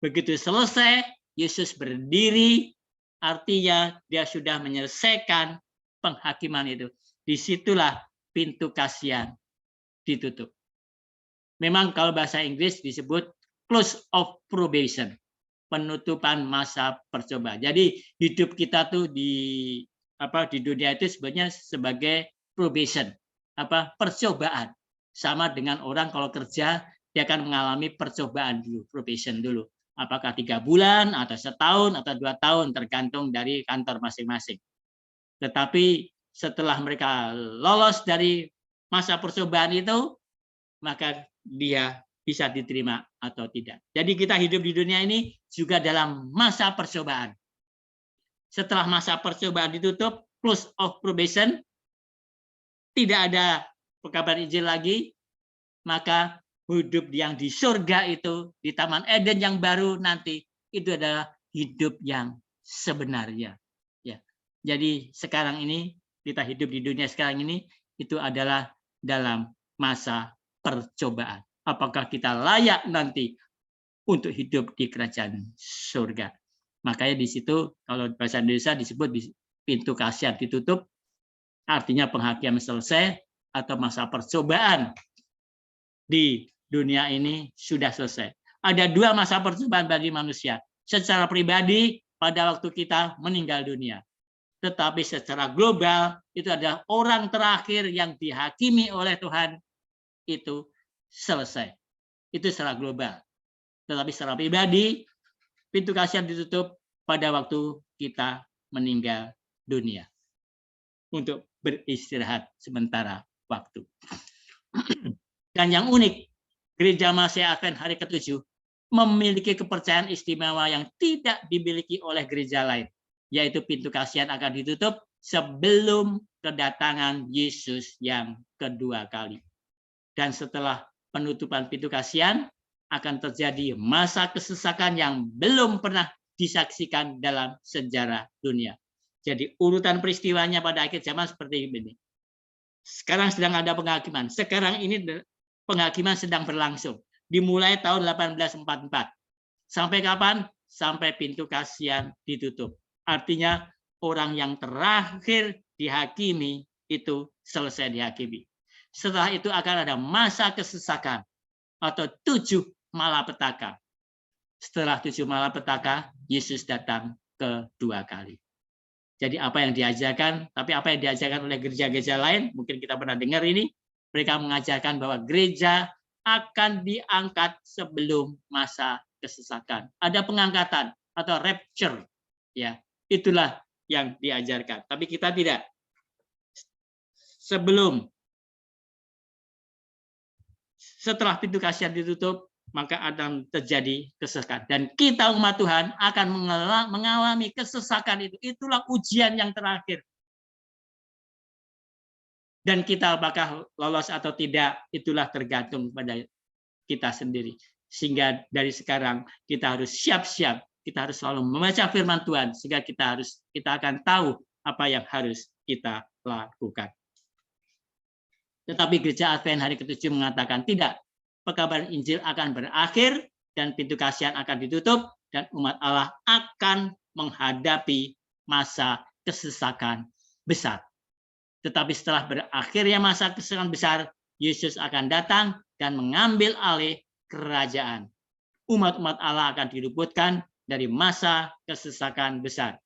Begitu selesai, Yesus berdiri, artinya dia sudah menyelesaikan penghakiman itu. Disitulah pintu kasihan ditutup. Memang kalau bahasa Inggris disebut close of probation, penutupan masa percobaan. Jadi hidup kita tuh di dunia itu sebenarnya sebagai probation, percobaan. Sama dengan orang kalau kerja dia akan mengalami percobaan dulu, probation dulu. Apakah 3 bulan atau setahun atau 2 tahun tergantung dari kantor masing-masing. Tetapi setelah mereka lolos dari masa percobaan itu, maka dia bisa diterima atau tidak. Jadi kita hidup di dunia ini juga dalam masa percobaan. Setelah masa percobaan ditutup, close of probation, tidak ada pekabaran Injil lagi, maka hidup yang di surga itu, di Taman Eden yang baru nanti, itu adalah hidup yang sebenarnya. Ya. Jadi sekarang ini, kita hidup di dunia sekarang ini, itu adalah dalam masa percobaan. Apakah kita layak nanti untuk hidup di kerajaan surga? Makanya di situ, kalau bahasa Indonesia disebut pintu kasihan ditutup, artinya penghakiman selesai, atau masa percobaan di dunia ini sudah selesai. Ada 2 masa percobaan bagi manusia. Secara pribadi pada waktu kita meninggal dunia. Tetapi secara global itu adalah orang terakhir yang dihakimi oleh Tuhan, itu selesai. Itu secara global. Tetapi secara pribadi, pintu kasihan ditutup pada waktu kita meninggal dunia untuk beristirahat sementara waktu. Dan yang unik, Gereja Masih Advent hari ke-7 memiliki kepercayaan istimewa yang tidak dimiliki oleh gereja lain, yaitu pintu kasihan akan ditutup sebelum kedatangan Yesus yang kedua kali. Dan setelah penutupan pintu kasihan akan terjadi masa kesesakan yang belum pernah disaksikan dalam sejarah dunia. Jadi urutan peristiwanya pada akhir zaman seperti ini. Sekarang sedang ada penghakiman. Sekarang ini penghakiman sedang berlangsung. Dimulai tahun 1844. Sampai kapan? Sampai pintu kasihan ditutup. Artinya orang yang terakhir dihakimi itu selesai dihakimi. Setelah itu akan ada masa kesesakan atau 7 malapetaka. Setelah 7 malapetaka, Yesus datang kedua kali. Jadi apa yang diajarkan, tapi apa yang diajarkan oleh gereja-gereja lain, mungkin kita pernah dengar ini, mereka mengajarkan bahwa gereja akan diangkat sebelum masa kesesakan. Ada pengangkatan atau rapture, ya, itulah yang diajarkan. Tapi kita tidak. Setelah pintu kasihan ditutup, maka akan terjadi kesesakan. Dan kita umat Tuhan akan mengalami kesesakan itu. Itulah ujian yang terakhir. Dan kita apakah lolos atau tidak, itulah tergantung pada kita sendiri. Sehingga dari sekarang kita harus siap-siap. Kita harus selalu membaca firman Tuhan. Sehingga kita akan tahu apa yang harus kita lakukan. Tetapi Gereja Advent hari ke-7 mengatakan tidak. Pekabaran Injil akan berakhir dan pintu kasihan akan ditutup dan umat Allah akan menghadapi masa kesesakan besar. Tetapi setelah berakhirnya masa kesesakan besar, Yesus akan datang dan mengambil alih kerajaan. Umat-umat Allah akan diluputkan dari masa kesesakan besar.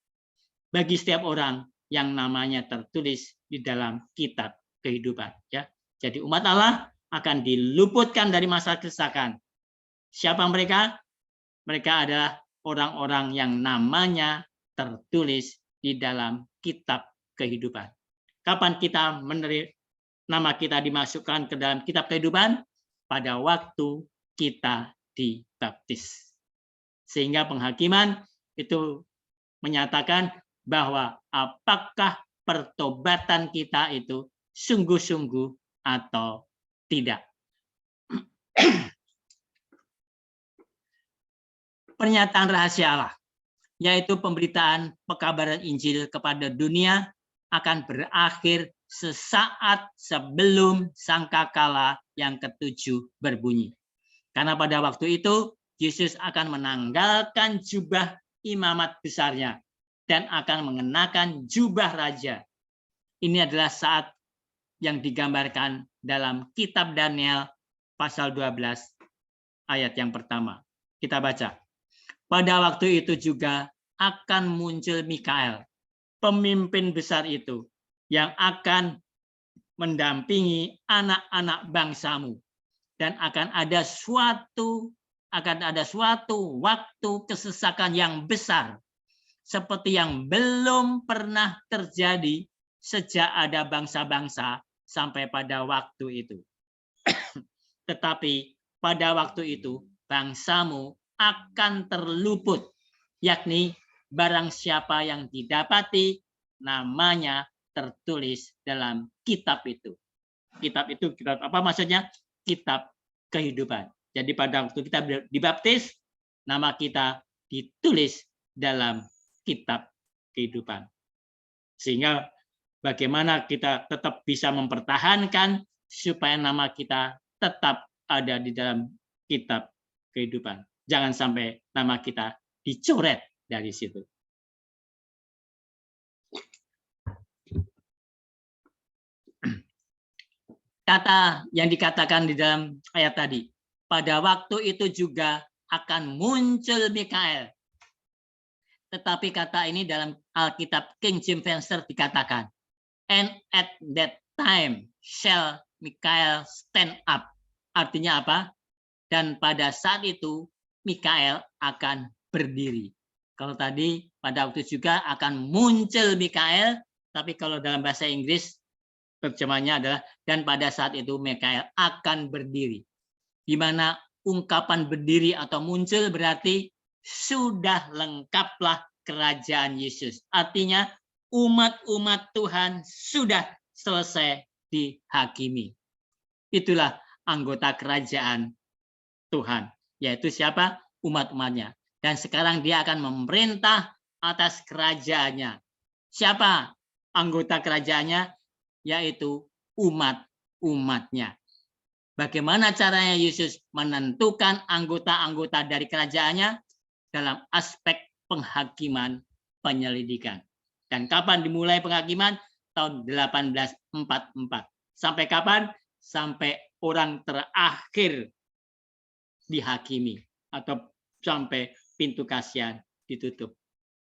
Bagi setiap orang yang namanya tertulis di dalam kitab kehidupan. Ya. Jadi umat Allah akan diluputkan dari masa kesesakan. Siapa mereka? Mereka adalah orang-orang yang namanya tertulis di dalam kitab kehidupan. Kapan kita nama kita dimasukkan ke dalam kitab kehidupan? Pada waktu kita dibaptis. Sehingga penghakiman itu menyatakan bahwa apakah pertobatan kita itu sungguh-sungguh atau tidak. Pernyataan rahasia Allah, yaitu pemberitaan pekabaran Injil kepada dunia, akan berakhir sesaat sebelum sangkakala yang ke-7 berbunyi. Karena pada waktu itu, Yesus akan menanggalkan jubah imamat besarnya dan akan mengenakan jubah raja. Ini adalah saat yang digambarkan dalam kitab Daniel pasal 12 ayat yang pertama. Kita baca. Pada waktu itu juga akan muncul Mikael, pemimpin besar itu, yang akan mendampingi anak-anak bangsamu. Dan akan ada suatu waktu kesesakan yang besar, seperti yang belum pernah terjadi sejak ada bangsa-bangsa sampai pada waktu itu. Tetapi pada waktu itu bangsamu akan terluput, yakni barang siapa yang didapati namanya tertulis dalam kitab itu. Kitab itu kitab apa maksudnya? Kitab kehidupan. Jadi pada waktu kita dibaptis, nama kita ditulis dalam kitab kehidupan. Sehingga bagaimana kita tetap bisa mempertahankan supaya nama kita tetap ada di dalam kitab kehidupan. Jangan sampai nama kita dicoret dari situ. Kata yang dikatakan di dalam ayat tadi, pada waktu itu juga akan muncul Mikael. Tetapi kata ini dalam Alkitab King James Version dikatakan And at that time shall Mikael stand up. Artinya apa? Dan pada saat itu Mikael akan berdiri. Kalau tadi pada waktu juga akan muncul Mikael, tapi kalau dalam bahasa Inggris terjemahnya adalah dan pada saat itu Mikael akan berdiri. Di mana ungkapan berdiri atau muncul berarti sudah lengkaplah kerajaan Yesus. Artinya umat-umat Tuhan sudah selesai dihakimi. Itulah anggota kerajaan Tuhan, yaitu siapa? Umat-umatnya. Dan sekarang dia akan memerintah atas kerajaannya. Siapa anggota kerajaannya? Yaitu umat-umatnya. Bagaimana caranya Yesus menentukan anggota-anggota dari kerajaannya? Dalam aspek penghakiman penyelidikan. Dan kapan dimulai penghakiman? Tahun 1844. Sampai kapan? Sampai orang terakhir dihakimi atau sampai pintu kasihan ditutup.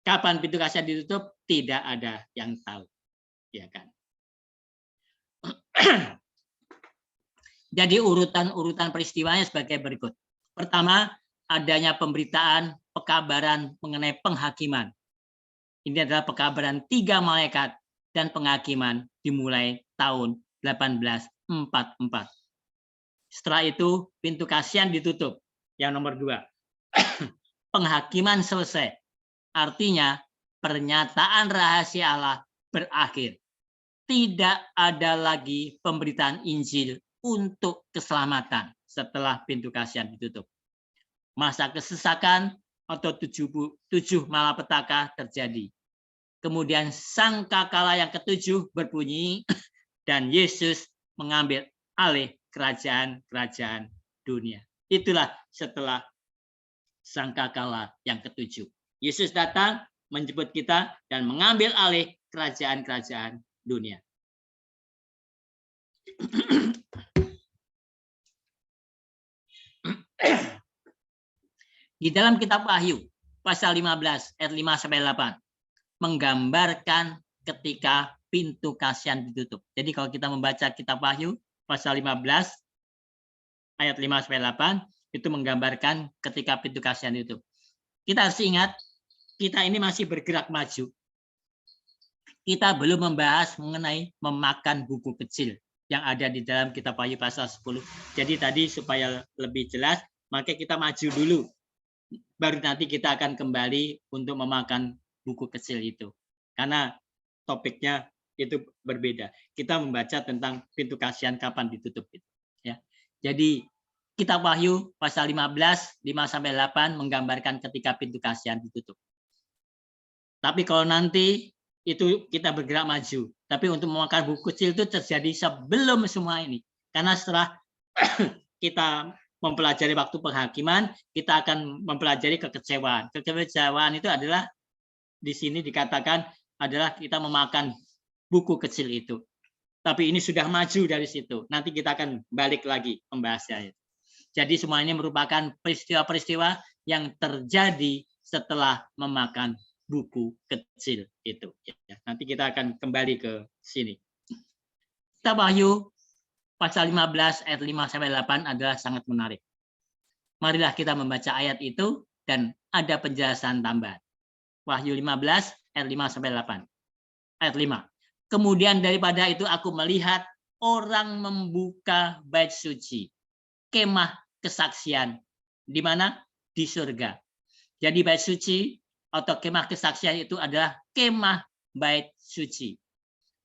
Kapan pintu kasihan ditutup? Tidak ada yang tahu, ya kan? Jadi urutan peristiwanya sebagai berikut. Pertama, adanya pemberitaan pekabaran mengenai penghakiman. Ini adalah pekabaran 3 malaikat dan penghakiman dimulai tahun 1844. Setelah itu pintu kasihan ditutup. Yang nomor 2, penghakiman selesai. Artinya pernyataan rahasia Allah berakhir. Tidak ada lagi pemberitaan Injil untuk keselamatan setelah pintu kasihan ditutup. Masa kesesakan atau 7 malapetaka terjadi. Kemudian sangkakala yang ke-7 berbunyi dan Yesus mengambil alih kerajaan-kerajaan dunia. Itulah setelah sangkakala yang ke-7. Yesus datang menjemput kita dan mengambil alih kerajaan-kerajaan dunia. Di dalam kitab Wahyu pasal 15 ayat 5 sampai 8 menggambarkan ketika pintu kasihan ditutup. Jadi kalau kita membaca kitab Wahyu pasal 15 ayat 5 sampai 8 itu menggambarkan ketika pintu kasihan ditutup. Kita harus ingat kita ini masih bergerak maju. Kita belum membahas mengenai memakan buku kecil yang ada di dalam kitab Wahyu pasal 10. Jadi tadi supaya lebih jelas, maka kita maju dulu. Baru nanti kita akan kembali untuk memakan buku kecil itu. Karena topiknya itu berbeda. Kita membaca tentang pintu kasihan kapan ditutup. Ya. Jadi kitab Wahyu pasal 15, 5-8 menggambarkan ketika pintu kasihan ditutup. Tapi kalau nanti itu kita bergerak maju. Tapi untuk memakan buku kecil itu terjadi sebelum semua ini. Karena setelah kita mempelajari waktu penghakiman, kita akan mempelajari kekecewaan. Kekecewaan itu adalah di sini dikatakan adalah kita memakan buku kecil itu. Tapi ini sudah maju dari situ. Nanti kita akan balik lagi membahasnya. Jadi semua ini merupakan peristiwa-peristiwa yang terjadi setelah memakan buku kecil itu. Nanti kita akan kembali ke sini. Kitab Wahyu pasal 15 ayat 5-8 adalah sangat menarik. Marilah kita membaca ayat itu dan ada penjelasan tambahan. Wahyu 15 ayat 5-8. Ayat 5. Kemudian daripada itu aku melihat orang membuka bait suci, kemah kesaksian. Di mana? Di surga. Jadi bait suci atau kemah kesaksian itu adalah kemah bait suci.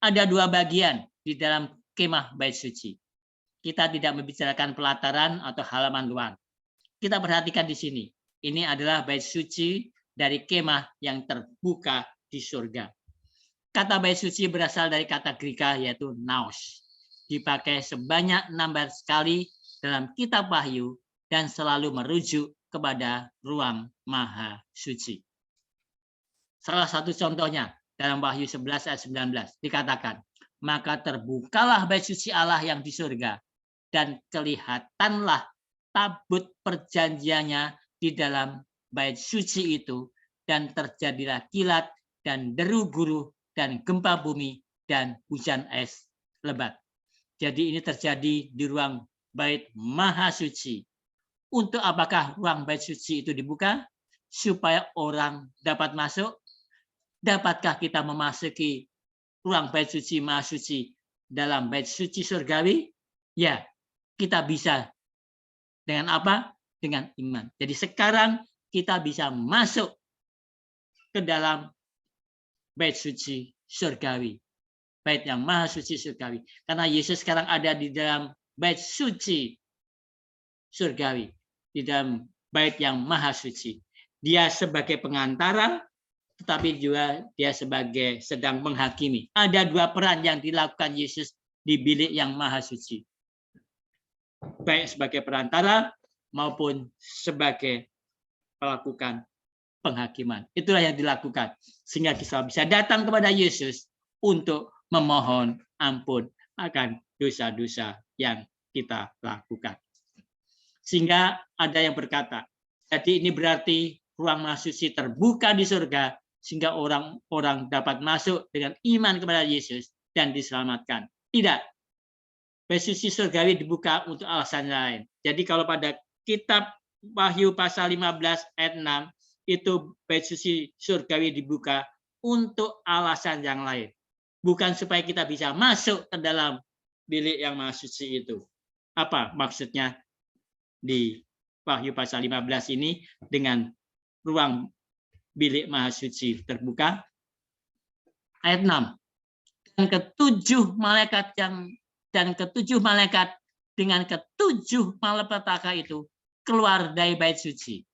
Ada 2 bagian di dalam kemah bait suci. Kita tidak membicarakan pelataran atau halaman luar. Kita perhatikan di sini. Ini adalah bait suci dari kemah yang terbuka di surga. Kata bait suci berasal dari kata Greka yaitu naos. Dipakai sebanyak 16 kali dalam kitab Wahyu dan selalu merujuk kepada ruang maha suci. Salah satu contohnya dalam Wahyu 11 ayat 19 dikatakan, maka terbukalah bait suci Allah yang di surga dan kelihatanlah tabut perjanjiannya di dalam bait suci itu dan terjadilah kilat dan deru guruh dan gempa bumi dan hujan es lebat. Jadi ini terjadi di ruang bait maha suci. Untuk apakah ruang bait suci itu dibuka? Supaya orang dapat masuk. Dapatkah kita memasuki ruang bait suci maha suci dalam bait suci surgawi? Ya, kita bisa. Dengan apa? Dengan iman. Jadi sekarang kita bisa masuk ke dalam bait suci surgawi. Bait yang maha suci surgawi. Karena Yesus sekarang ada di dalam bait suci surgawi. Di dalam bait yang maha suci. Dia sebagai pengantara, tetapi juga dia sebagai sedang menghakimi. Ada dua peran yang dilakukan Yesus di bilik yang maha suci. Baik sebagai perantara maupun sebagai melakukan penghakiman. Itulah yang dilakukan. Sehingga kita bisa datang kepada Yesus untuk memohon ampun akan dosa-dosa yang kita lakukan. Sehingga ada yang berkata, jadi ini berarti ruang maha suci terbuka di surga, sehingga orang-orang dapat masuk dengan iman kepada Yesus dan diselamatkan. Tidak. Bait suci surgawi dibuka untuk alasan lain. Jadi kalau pada kitab Wahyu pasal 15 ayat 6, itu bait suci surgawi dibuka untuk alasan yang lain. Bukan supaya kita bisa masuk ke dalam bilik yang maha suci itu. Apa maksudnya di Wahyu pasal 15 ini dengan ruang bilik maha suci terbuka? Ayat 6. Dan ketujuh malaikat dengan ketujuh malapetaka itu keluar dari bait suci,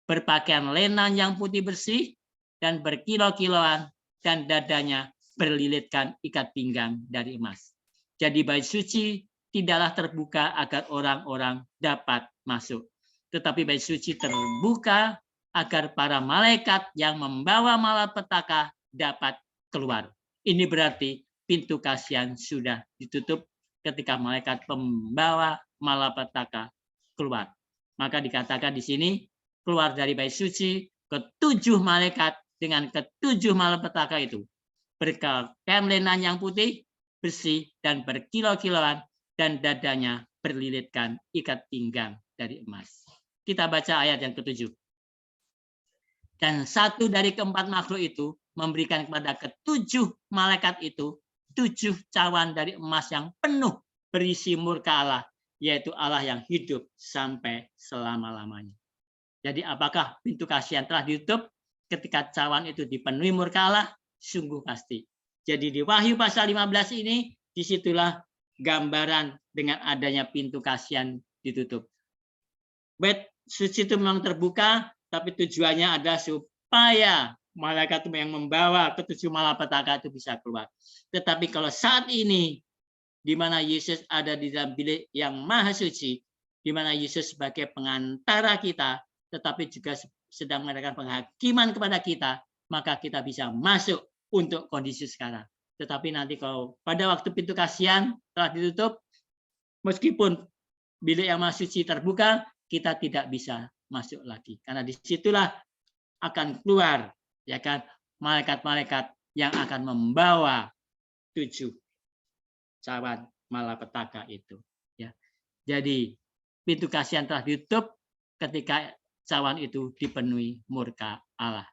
berpakaian lenan yang putih bersih dan berkilau-kilauan, dan dadanya berlilitkan ikat pinggang dari emas. Jadi bait suci tidaklah terbuka agar orang-orang dapat masuk, tetapi bait suci terbuka agar para malaikat yang membawa malapetaka dapat keluar. Ini berarti pintu kasihan sudah ditutup ketika malaikat pembawa malapetaka keluar. Maka dikatakan di sini keluar dari bait suci ketujuh malaikat dengan ketujuh malapetaka itu, berpakaian lenan yang putih, bersih, dan berkilau-kilauan, dan dadanya berlilitkan ikat pinggang dari emas. Kita baca ayat yang ketujuh. Dan satu dari keempat makhluk itu memberikan kepada ketujuh malaikat itu 7 cawan dari emas yang penuh berisi murka Allah, yaitu Allah yang hidup sampai selama-lamanya. Jadi apakah pintu kasihan telah ditutup ketika cawan itu dipenuhi murka Allah? Sungguh pasti. Jadi di Wahyu pasal 15 ini, disitulah gambaran dengan adanya pintu kasihan ditutup. Bait suci itu memang terbuka, tapi tujuannya adalah supaya malaikat yang membawa ketujuh malapetaka itu bisa keluar. Tetapi kalau saat ini, di mana Yesus ada di dalam bilik yang maha suci, di mana Yesus sebagai pengantara kita, tetapi juga sedang mengadakan penghakiman kepada kita, maka kita bisa masuk untuk kondisi sekarang. Tetapi nanti kalau pada waktu pintu kasihan telah ditutup, meskipun bilik yang maha suci terbuka, kita tidak bisa masuk lagi. Karena disitulah akan keluar, ya kan, malaikat-malaikat yang akan membawa 7 cawan malapetaka itu. Ya. Jadi pintu kasihan telah ditutup ketika cawan itu dipenuhi murka Allah.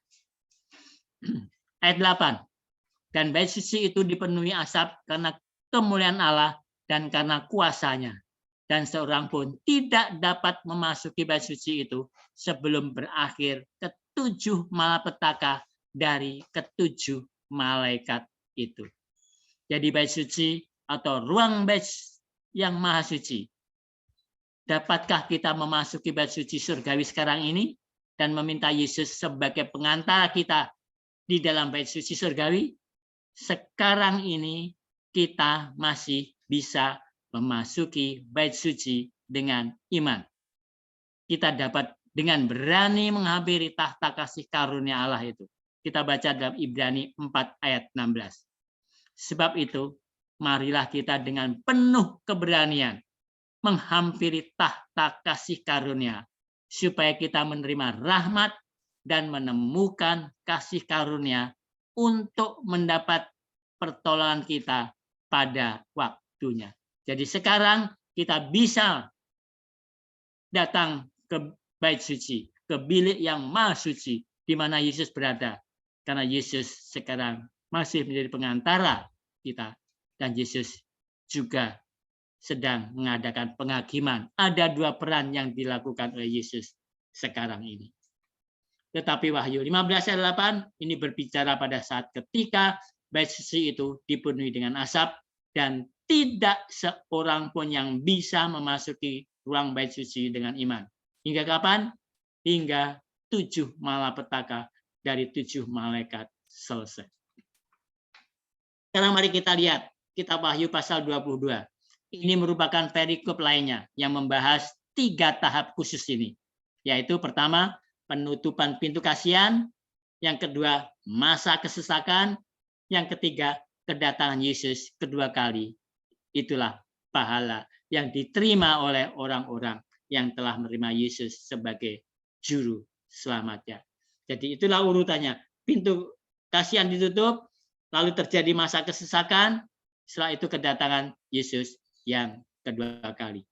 Ayat 8. Dan bait suci itu dipenuhi asap karena kemuliaan Allah dan karena kuasanya. Dan seorang pun tidak dapat memasuki bait suci itu sebelum berakhir ketujuh malapetaka dari ketujuh malaikat itu. Jadi bait suci atau ruang bait yang maha suci. Dapatkah kita memasuki bait suci surgawi sekarang ini dan meminta Yesus sebagai pengantara kita di dalam bait suci surgawi? Sekarang ini kita masih bisa memasuki bait suci dengan iman. Kita dapat dengan berani menghampiri tahta kasih karunia Allah itu. Kita baca dalam Ibrani 4 ayat 16. Sebab itu, marilah kita dengan penuh keberanian menghampiri tahta kasih karunia, supaya kita menerima rahmat dan menemukan kasih karunia untuk mendapat pertolongan kita pada waktunya. Jadi sekarang kita bisa datang ke bait suci, ke bilik yang maha suci, di mana Yesus berada. Karena Yesus sekarang masih menjadi pengantara kita. Dan Yesus juga sedang mengadakan penghakiman. Ada dua peran yang dilakukan oleh Yesus sekarang ini. Tetapi Wahyu 15 ayat 8 ini berbicara pada saat ketika bait suci itu dipenuhi dengan asap dan tidak seorang pun yang bisa memasuki ruang bait suci dengan iman. Hingga kapan? Hingga 7 malapetaka dari 7 malaikat selesai. Sekarang mari kita lihat kitab Wahyu pasal 22. Ini merupakan perikop lainnya yang membahas 3 tahap khusus ini. Yaitu pertama, penutupan pintu kasihan. Yang kedua, masa kesesakan. Yang ketiga, kedatangan Yesus kedua kali. Itulah pahala yang diterima oleh orang-orang yang telah menerima Yesus sebagai juru selamatnya. Jadi itulah urutannya. Pintu kasihan ditutup, lalu terjadi masa kesesakan, setelah itu kedatangan Yesus yang kedua kali.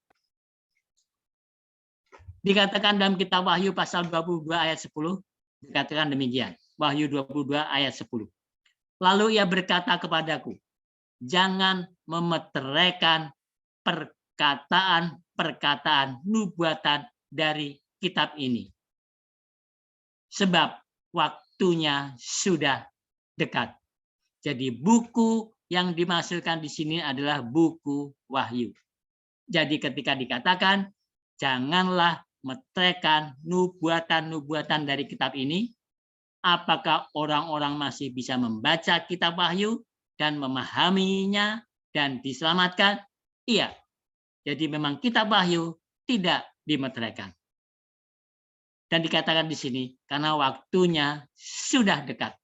Dikatakan dalam kitab Wahyu pasal 22 ayat 10, dikatakan demikian. Wahyu 22 ayat 10. Lalu ia berkata kepadaku, jangan memeteraikan perkataan nubuatan dari kitab ini. Sebab waktunya sudah dekat. Jadi buku yang dimasukkan di sini adalah buku Wahyu. Jadi ketika dikatakan, janganlah meteraikan nubuatan-nubuatan dari kitab ini, apakah orang-orang masih bisa membaca kitab Wahyu dan memahaminya dan diselamatkan? Iya. Jadi memang kitab Wahyu tidak dimeteraikan. Dan dikatakan di sini, karena waktunya sudah dekat.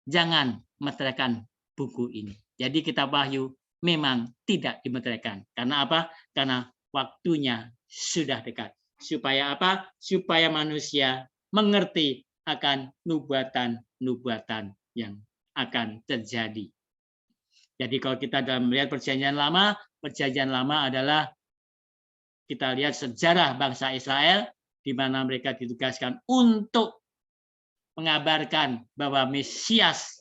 Jangan meteraikan buku ini. Jadi kitab Wahyu memang tidak dimeteraikan. Karena apa? Karena waktunya sudah dekat. Supaya apa? Supaya manusia mengerti akan nubuatan-nubuatan yang akan terjadi. Jadi kalau kita dalam melihat perjanjian lama adalah kita lihat sejarah bangsa Israel di mana mereka ditugaskan untuk mengabarkan bahwa Mesias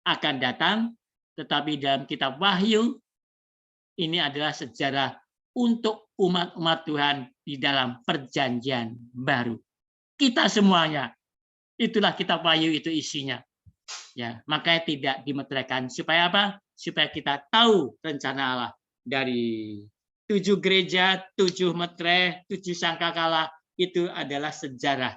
akan datang, tetapi dalam kitab Wahyu ini adalah sejarah untuk umat-umat Tuhan di dalam perjanjian baru. Kita semuanya, itulah kitab Wahyu itu isinya. Ya, makanya tidak dimeteraikan supaya apa? Supaya kita tahu rencana Allah dari 7 gereja, 7 meterai, 7 sangkakala itu adalah sejarah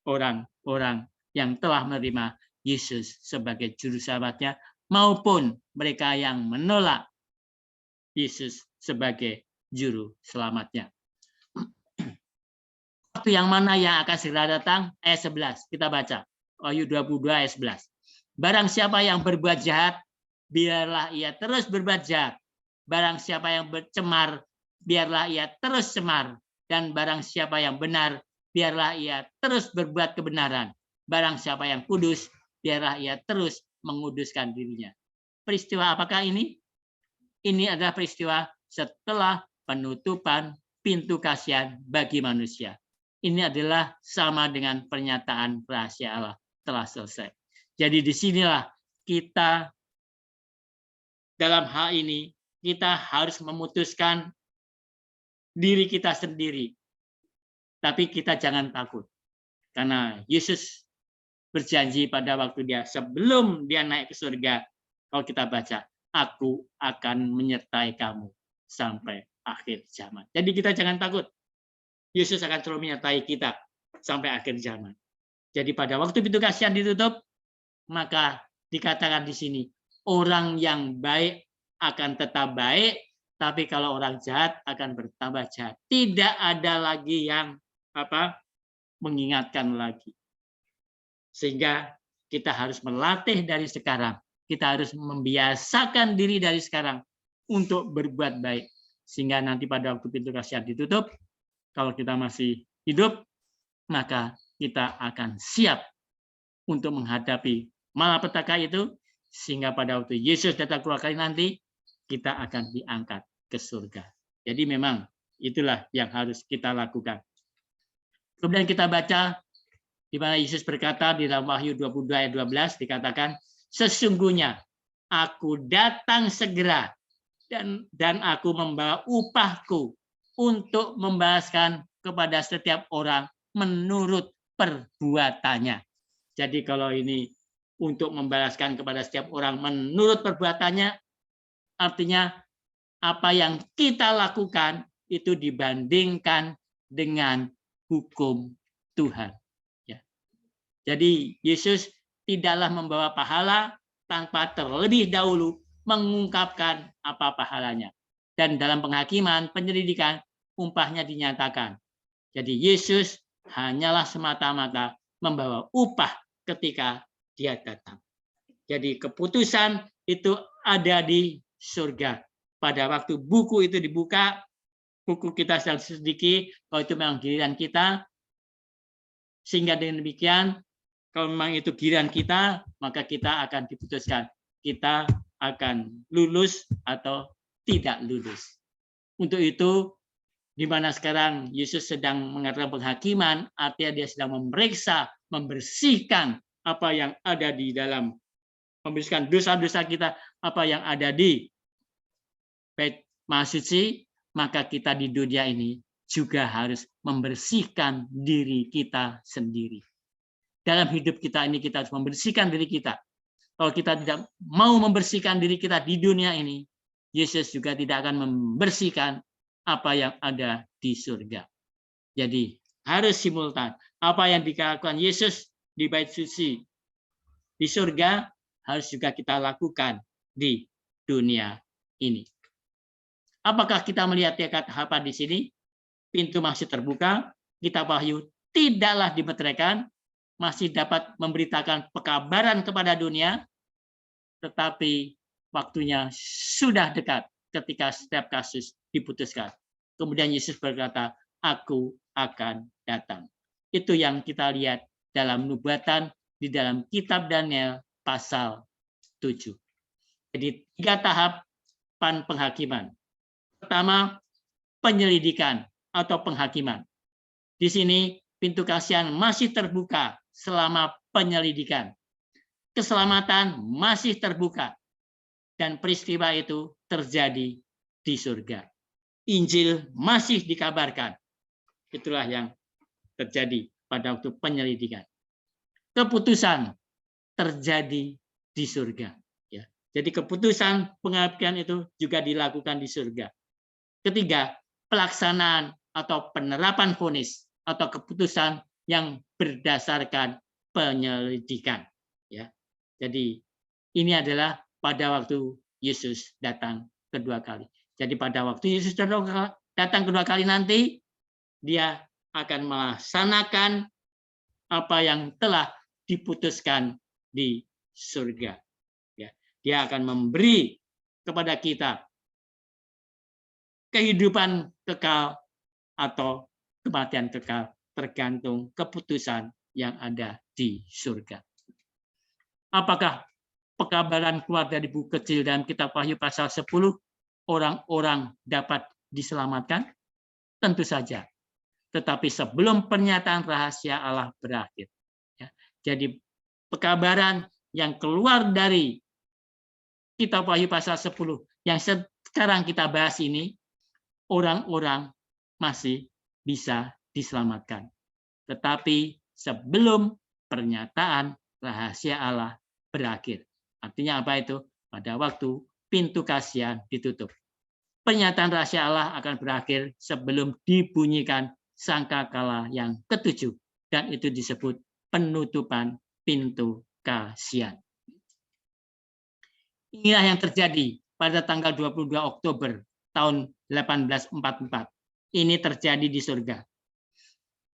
orang-orang yang telah menerima Yesus sebagai juru selamatnya maupun mereka yang menolak Yesus sebagai juru selamatnya. Waktu yang mana yang akan segera datang? Ayat 11 kita baca. Wahyu 22 ayat 11. Barang siapa yang berbuat jahat, biarlah ia terus berbuat jahat. Barang siapa yang bercemar, biarlah ia terus cemar. Dan barang siapa yang benar, biarlah ia terus berbuat kebenaran. Barang siapa yang kudus, biarlah ia terus menguduskan dirinya. Peristiwa apakah ini? Ini adalah peristiwa setelah penutupan pintu kasihan bagi manusia. Ini adalah sama dengan pernyataan rahasia Allah telah selesai. Jadi disinilah kita dalam hal ini kita harus memutuskan diri kita sendiri. Tapi kita jangan takut. Karena Yesus berjanji pada waktu dia sebelum dia naik ke surga, kalau kita baca, aku akan menyertai kamu sampai akhir zaman. Jadi kita jangan takut. Yesus akan selalu menyertai kita sampai akhir zaman. Jadi pada waktu pintu kasihan ditutup, maka dikatakan di sini, orang yang baik akan tetap baik, tapi kalau orang jahat akan bertambah jahat. Tidak ada lagi yang mengingatkan lagi. Sehingga kita harus melatih dari sekarang. Kita harus membiasakan diri dari sekarang untuk berbuat baik. Sehingga nanti pada waktu pintu kasihan ditutup, kalau kita masih hidup, maka kita akan siap untuk menghadapi malapetaka itu, Sehingga pada waktu Yesus datang kedua kali nanti, kita akan diangkat ke surga. Jadi memang itulah yang harus kita lakukan. Kemudian kita baca di mana Yesus berkata di dalam Wahyu 22 ayat 12 dikatakan, sesungguhnya aku datang segera dan aku membawa upahku untuk membalaskan kepada setiap orang menurut perbuatannya. Jadi kalau ini untuk membalaskan kepada setiap orang menurut perbuatannya, artinya apa yang kita lakukan itu dibandingkan dengan hukum Tuhan. Ya. Jadi Yesus tidaklah membawa pahala tanpa terlebih dahulu mengungkapkan apa pahalanya. Dan dalam penghakiman, penyelidikan, upahnya dinyatakan. Jadi Yesus hanyalah semata-mata membawa upah ketika dia datang. Jadi keputusan itu ada di surga. Pada waktu buku itu dibuka, buku kita sedang sedikit, kalau itu memang giliran kita, sehingga dengan demikian, kalau memang itu giliran kita, maka kita akan diputuskan. Kita akan lulus atau tidak lulus. Untuk itu, di mana sekarang Yesus sedang mengadakan penghakiman, artinya dia sedang memeriksa, membersihkan apa yang ada di dalam, membersihkan dosa-dosa kita, apa yang ada di bait maha suci, maka kita di dunia ini juga harus membersihkan diri kita sendiri. Dalam hidup kita ini kita harus membersihkan diri kita. Kalau kita tidak mau membersihkan diri kita di dunia ini, Yesus juga tidak akan membersihkan apa yang ada di surga. Jadi harus simultan. Apa yang dikatakan Yesus di bait suci di surga harus juga kita lakukan di dunia ini. Apakah kita melihat apa di sini? Pintu masih terbuka, kitab Wahyu tidaklah dimeteraikan, masih dapat memberitakan pekabaran kepada dunia, tetapi waktunya sudah dekat ketika setiap kasus diputuskan. Kemudian Yesus berkata, aku akan datang. Itu yang kita lihat dalam nubuatan di dalam kitab Daniel pasal 7. Jadi 3 tahapan penghakiman. Pertama, penyelidikan atau penghakiman. Di sini pintu kasihan masih terbuka selama penyelidikan. Keselamatan masih terbuka. Dan peristiwa itu terjadi di surga. Injil masih dikabarkan. Itulah yang terjadi pada waktu penyelidikan. Keputusan terjadi di surga. Ya. Jadi keputusan pengabdian itu juga dilakukan di surga. Ketiga, pelaksanaan atau penerapan vonis atau keputusan yang berdasarkan penyelidikan. Ya. Jadi ini adalah pada waktu Yesus datang kedua kali. Jadi pada waktu Yesus datang kedua kali nanti, dia akan melaksanakan apa yang telah diputuskan di surga. Ya. Dia akan memberi kepada kita kehidupan kekal atau kematian kekal, tergantung keputusan yang ada di surga. Apakah pekabaran keluar dari buku kecil dalam kitab Wahyu pasal 10, orang-orang dapat diselamatkan? Tentu saja. Tetapi sebelum pernyataan rahasia Allah berakhir. Ya. Jadi pekabaran yang keluar dari kitab Wahyu pasal 10 yang sekarang kita bahas ini, orang-orang masih bisa diselamatkan. Tetapi sebelum pernyataan rahasia Allah berakhir. Artinya apa itu? Pada waktu pintu kasihan ditutup. Pernyataan rahasia Allah akan berakhir sebelum dibunyikan sangkakala yang ke-7. Dan itu disebut penutupan pintu kasihan. Inilah yang terjadi pada tanggal 22 Oktober tahun 1844. Ini terjadi di surga.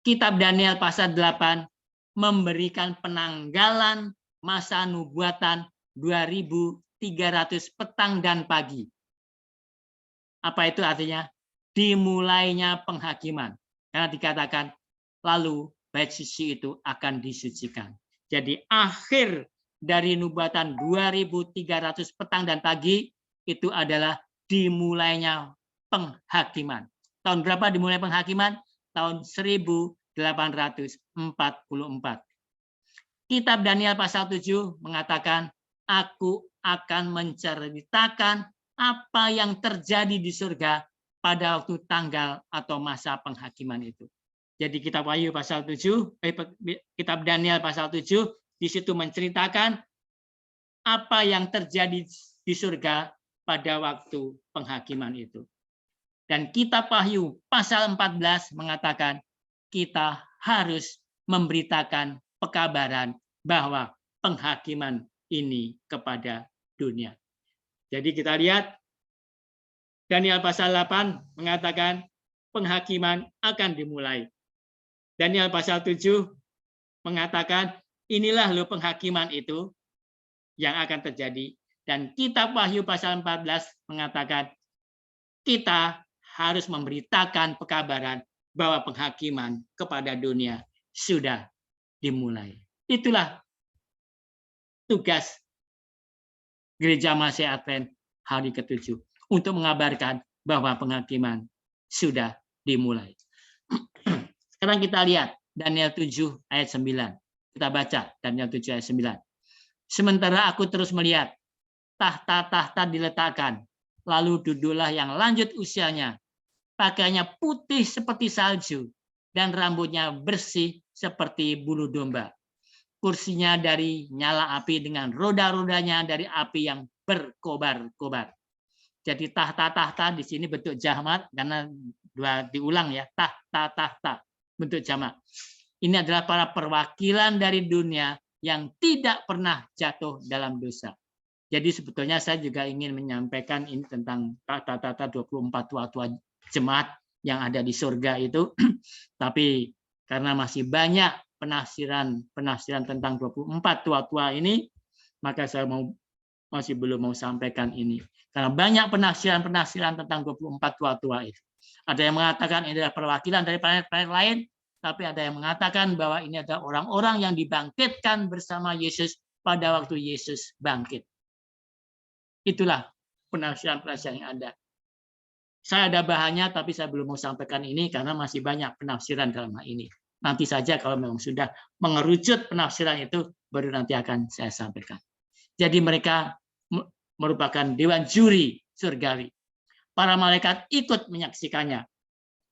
Kitab Daniel pasal 8 memberikan penanggalan masa nubuatan 2300 petang dan pagi. Apa itu artinya? Dimulainya penghakiman. Karena dikatakan lalu bait suci itu akan disucikan. Jadi akhir dari nubuatan 2300 petang dan pagi itu adalah dimulainya penghakiman. Tahun berapa dimulai penghakiman? Tahun 1844. Kitab Daniel pasal 7 mengatakan, aku akan menceritakan apa yang terjadi di surga pada waktu tanggal atau masa penghakiman itu. Jadi kitab Wahyu pasal 7, kitab Daniel pasal 7, di situ menceritakan apa yang terjadi di surga pada waktu penghakiman itu. Dan kitab Wahyu pasal 14 mengatakan kita harus memberitakan pekabaran bahwa penghakiman ini kepada dunia. Jadi kita lihat Daniel pasal 8 mengatakan penghakiman akan dimulai. Daniel pasal 7 mengatakan inilah loh penghakiman itu yang akan terjadi. Dan kitab Wahyu pasal 14 mengatakan kita harus memberitakan pekabaran bahwa penghakiman kepada dunia sudah dimulai. Itulah tugas Gereja Masih Advent hari ke-7 untuk mengabarkan bahwa penghakiman sudah dimulai. Sekarang kita lihat Daniel 7 ayat 9. Kita baca Daniel 7 ayat 9. Sementara aku terus melihat tahta-tahta diletakkan, lalu duduklah yang lanjut usianya. Pakaiannya putih seperti salju dan rambutnya bersih seperti bulu domba. Kursinya dari nyala api dengan roda-rodanya dari api yang berkobar-kobar. Jadi tahta-tahta di sini bentuk jamak karena dua diulang ya, tahta-tahta bentuk jamak. Ini adalah para perwakilan dari dunia yang tidak pernah jatuh dalam dosa. Jadi sebetulnya saya juga ingin menyampaikan ini tentang tahta-tahta 24 tua-tua jemaat yang ada di surga itu. Tapi karena masih banyak penafsiran tentang 24 tua-tua ini, maka saya masih belum mau sampaikan ini. Karena banyak penafsiran tentang 24 tua-tua itu. Ada yang mengatakan ini adalah perwakilan dari planet-planet lain, tapi ada yang mengatakan bahwa ini adalah orang-orang yang dibangkitkan bersama Yesus pada waktu Yesus bangkit. Itulah penafsiran-penafsiran yang ada. Saya ada bahannya, tapi saya belum mau sampaikan ini karena masih banyak penafsiran dalam hal ini. Nanti saja kalau memang sudah mengerucut penafsiran itu, baru nanti akan saya sampaikan. Jadi mereka merupakan dewan juri surgawi. Para malaikat ikut menyaksikannya.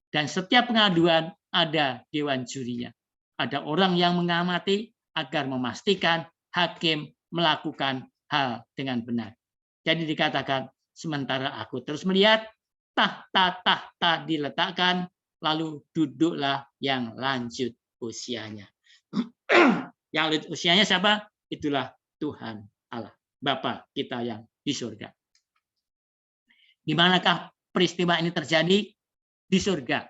Dan setiap pengaduan ada dewan jurinya. Ada orang yang mengamati agar memastikan hakim melakukan hal dengan benar. Jadi dikatakan, sementara aku terus melihat, tahta-tahta diletakkan, lalu duduklah yang lanjut usianya. Yang lanjut usianya siapa? Itulah Tuhan Allah, Bapa kita yang di surga. Di manakah peristiwa ini terjadi? Di surga.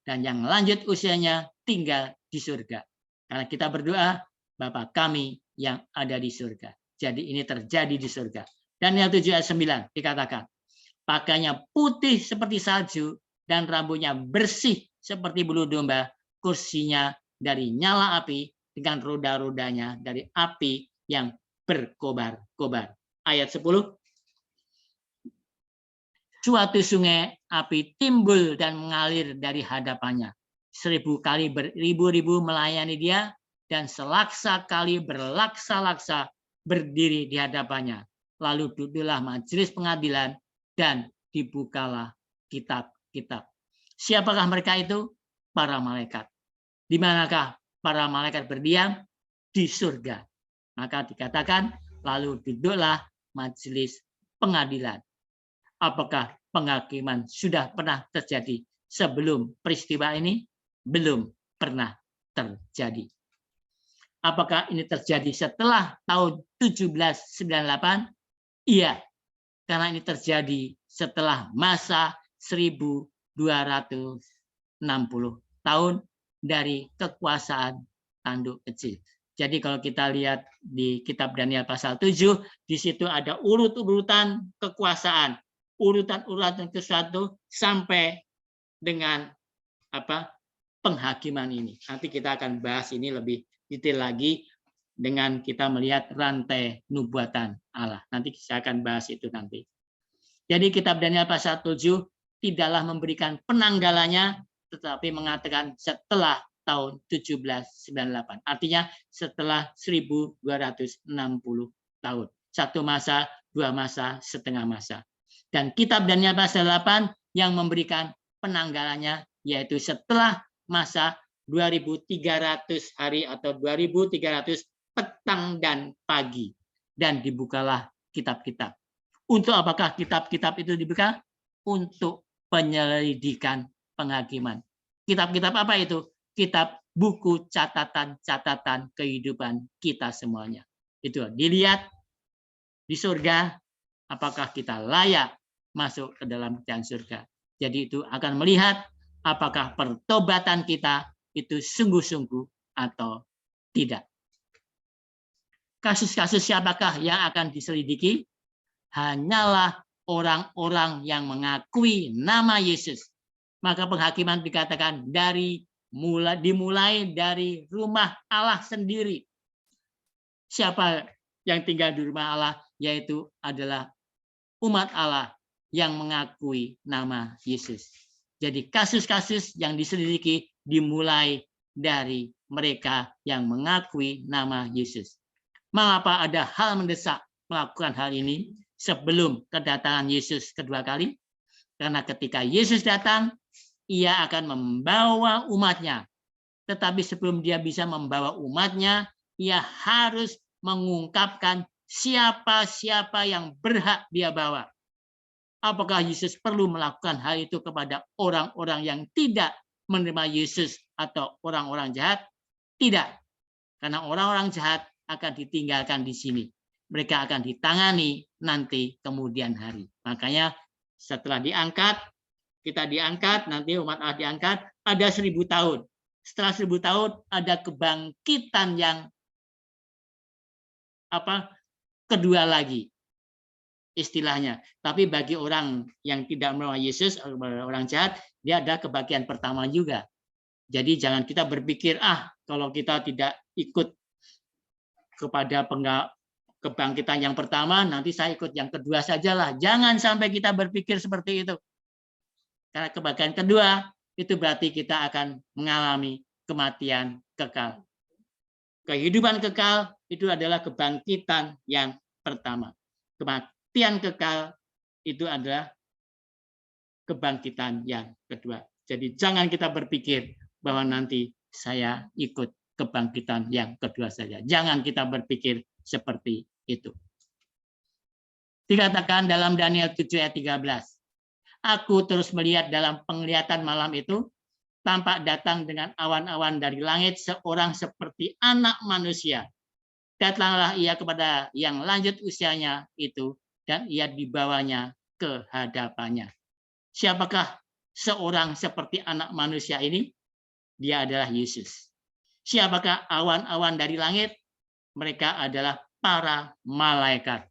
Dan yang lanjut usianya tinggal di surga. Karena kita berdoa, Bapa kami yang ada di surga. Jadi ini terjadi di surga. Daniel 7 ayat 9 dikatakan, pakainya putih seperti salju dan rambutnya bersih seperti bulu domba, kursinya dari nyala api dengan roda-rodanya dari api yang berkobar-kobar. Ayat 10. Suatu sungai api timbul dan mengalir dari hadapannya. 1000 kali beribu-ribu melayani dia, dan selaksa kali berlaksa-laksa berdiri di hadapannya. Lalu duduklah majelis pengadilan dan dibukalah kitab-kitab. Siapakah mereka itu? Para malaikat. Di manakah para malaikat berdiam? Di surga. Maka dikatakan, lalu duduklah majelis pengadilan. Apakah penghakiman sudah pernah terjadi sebelum peristiwa ini? Belum pernah terjadi. Apakah ini terjadi setelah tahun 1798? Iya, karena ini terjadi setelah masa 1260 tahun dari kekuasaan tanduk kecil. Jadi kalau kita lihat di kitab Daniel pasal 7, di situ ada urut-urutan kekuasaan, urutan-urutan ke-1 sampai dengan penghakiman ini. Nanti kita akan bahas ini lebih detail lagi dengan kita melihat rantai nubuatan Allah. Nanti saya akan bahas itu nanti. Jadi kitab Daniel pasal 7 tidaklah memberikan penanggalannya, tetapi mengatakan setelah tahun 1798. Artinya setelah 1260 tahun. Satu masa, dua masa, setengah masa. Dan kitab Daniel pasal 8 yang memberikan penanggalannya, yaitu setelah masa 2300 hari atau 2300 petang dan pagi. Dan dibukalah kitab-kitab. Untuk apakah kitab-kitab itu dibuka? Untuk penyelidikan penghakiman. Kitab-kitab apa itu? Kitab buku catatan-catatan kehidupan kita semuanya. Itu dilihat di surga, apakah kita layak masuk ke dalam kerajaan surga. Jadi itu akan melihat apakah pertobatan kita itu sungguh-sungguh atau tidak. Kasus-kasus siapakah yang akan diselidiki? Hanyalah orang-orang yang mengakui nama Yesus. Maka penghakiman dikatakan dimulai dari rumah Allah sendiri. Siapa yang tinggal di rumah Allah? Yaitu adalah umat Allah yang mengakui nama Yesus. Jadi kasus-kasus yang diselidiki dimulai dari mereka yang mengakui nama Yesus. Mengapa ada hal mendesak melakukan hal ini sebelum kedatangan Yesus kedua kali? Karena ketika Yesus datang, ia akan membawa umatnya. Tetapi sebelum dia bisa membawa umatnya, ia harus mengungkapkan siapa-siapa yang berhak dia bawa. Apakah Yesus perlu melakukan hal itu kepada orang-orang yang tidak menerima Yesus atau orang-orang jahat? Tidak. Karena orang-orang jahat akan ditinggalkan di sini. Mereka akan ditangani nanti kemudian hari. Makanya setelah kita diangkat, nanti umat Allah diangkat, ada 1000 tahun. Setelah 1000 tahun ada kebangkitan yang kedua lagi istilahnya. Tapi bagi orang yang tidak menerima Yesus, orang jahat, dia ada kebahagiaan pertama juga. Jadi jangan kita berpikir, kalau kita tidak ikut kepada kebangkitan yang pertama, nanti saya ikut yang kedua sajalah. Jangan sampai kita berpikir seperti itu. Karena kebahagiaan kedua, itu berarti kita akan mengalami kematian kekal. Kehidupan kekal itu adalah kebangkitan yang pertama. Kematian kekal itu adalah kebangkitan yang kedua. Jadi jangan kita berpikir bahwa nanti saya ikut kebangkitan yang kedua saja. Jangan kita berpikir seperti itu. Dikatakan dalam Daniel 7 ayat 13. Aku terus melihat dalam penglihatan malam itu, tampak datang dengan awan-awan dari langit seorang seperti anak manusia. Datanglah ia kepada yang lanjut usianya itu, dan ia dibawanya ke hadapannya. Siapakah seorang seperti anak manusia ini? Dia adalah Yesus. Siapakah awan-awan dari langit? Mereka adalah para malaikat.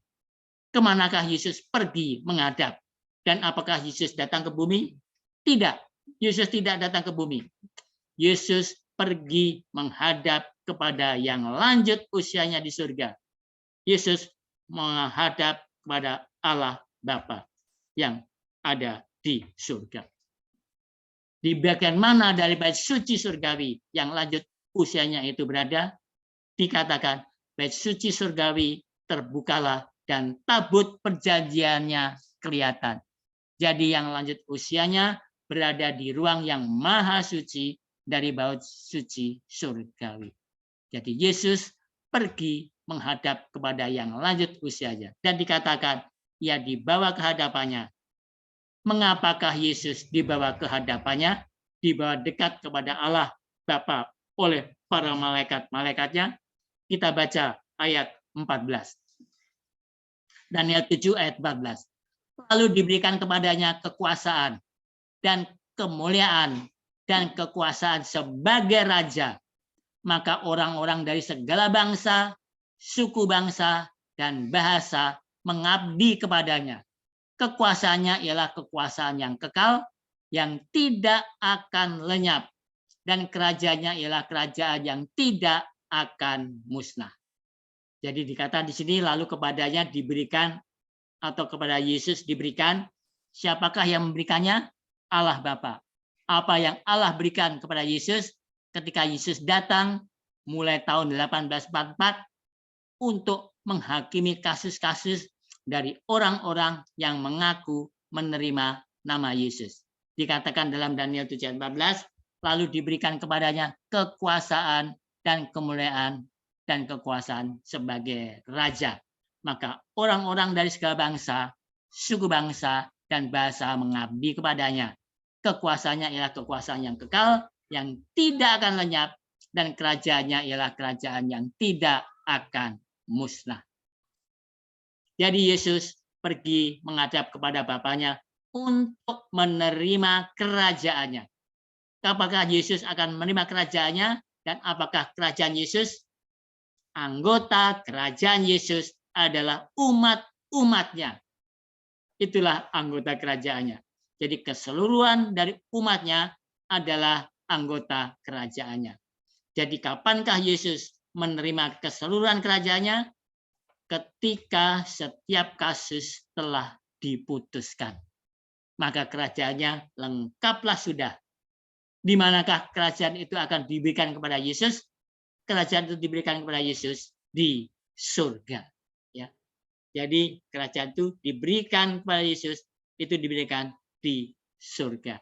Kemanakah Yesus pergi menghadap? Dan apakah Yesus datang ke bumi? Tidak. Yesus tidak datang ke bumi. Yesus pergi menghadap kepada yang lanjut usianya di surga. Yesus menghadap kepada Allah Bapa yang ada di surga. Di bagian mana dari bait suci surgawi yang lanjut usianya itu berada? Dikatakan bait suci surgawi terbukalah dan tabut perjanjiannya kelihatan. Jadi yang lanjut usianya berada di ruang yang maha suci dari bait suci surgawi. Jadi Yesus pergi menghadap kepada yang lanjut usianya. Dan dikatakan ia dibawa ke hadapannya. Mengapakah Yesus dibawa ke hadapannya? Dibawa dekat kepada Allah Bapa oleh para malaikat-malaikatnya. Kita baca ayat 14. Daniel 7 ayat 14. Lalu diberikan kepadanya kekuasaan dan kemuliaan dan kekuasaan sebagai raja. Maka orang-orang dari segala bangsa, suku bangsa, dan bahasa mengabdi kepadanya. Kekuasaannya ialah kekuasaan yang kekal, yang tidak akan lenyap. Dan kerajaannya ialah kerajaan yang tidak akan musnah. Jadi dikatakan di sini lalu kepadanya diberikan atau kepada Yesus diberikan. Siapakah yang memberikannya? Allah Bapa. Apa yang Allah berikan kepada Yesus ketika Yesus datang mulai tahun 1844 untuk menghakimi kasus-kasus dari orang-orang yang mengaku menerima nama Yesus. Dikatakan dalam Daniel 7:14, lalu diberikan kepadanya kekuasaan dan kemuliaan dan kekuasaan sebagai raja. Maka orang-orang dari segala bangsa, suku bangsa, dan bahasa mengabdi kepadanya. Kekuasaannya ialah kekuasaan yang kekal, yang tidak akan lenyap, dan kerajaannya ialah kerajaan yang tidak akan musnah. Jadi Yesus pergi menghadap kepada Bapaknya untuk menerima kerajaannya. Apakah Yesus akan menerima kerajaannya? Dan apakah kerajaan Yesus? Anggota kerajaan Yesus adalah umat-umatnya. Itulah anggota kerajaannya. Jadi keseluruhan dari umatnya adalah anggota kerajaannya. Jadi kapankah Yesus menerima keseluruhan kerajaannya? Ketika setiap kasus telah diputuskan. Maka kerajaannya lengkaplah sudah. Di manakah kerajaan itu akan diberikan kepada Yesus? Kerajaan itu diberikan kepada Yesus di surga. Ya. Jadi kerajaan itu diberikan kepada Yesus, itu diberikan di surga.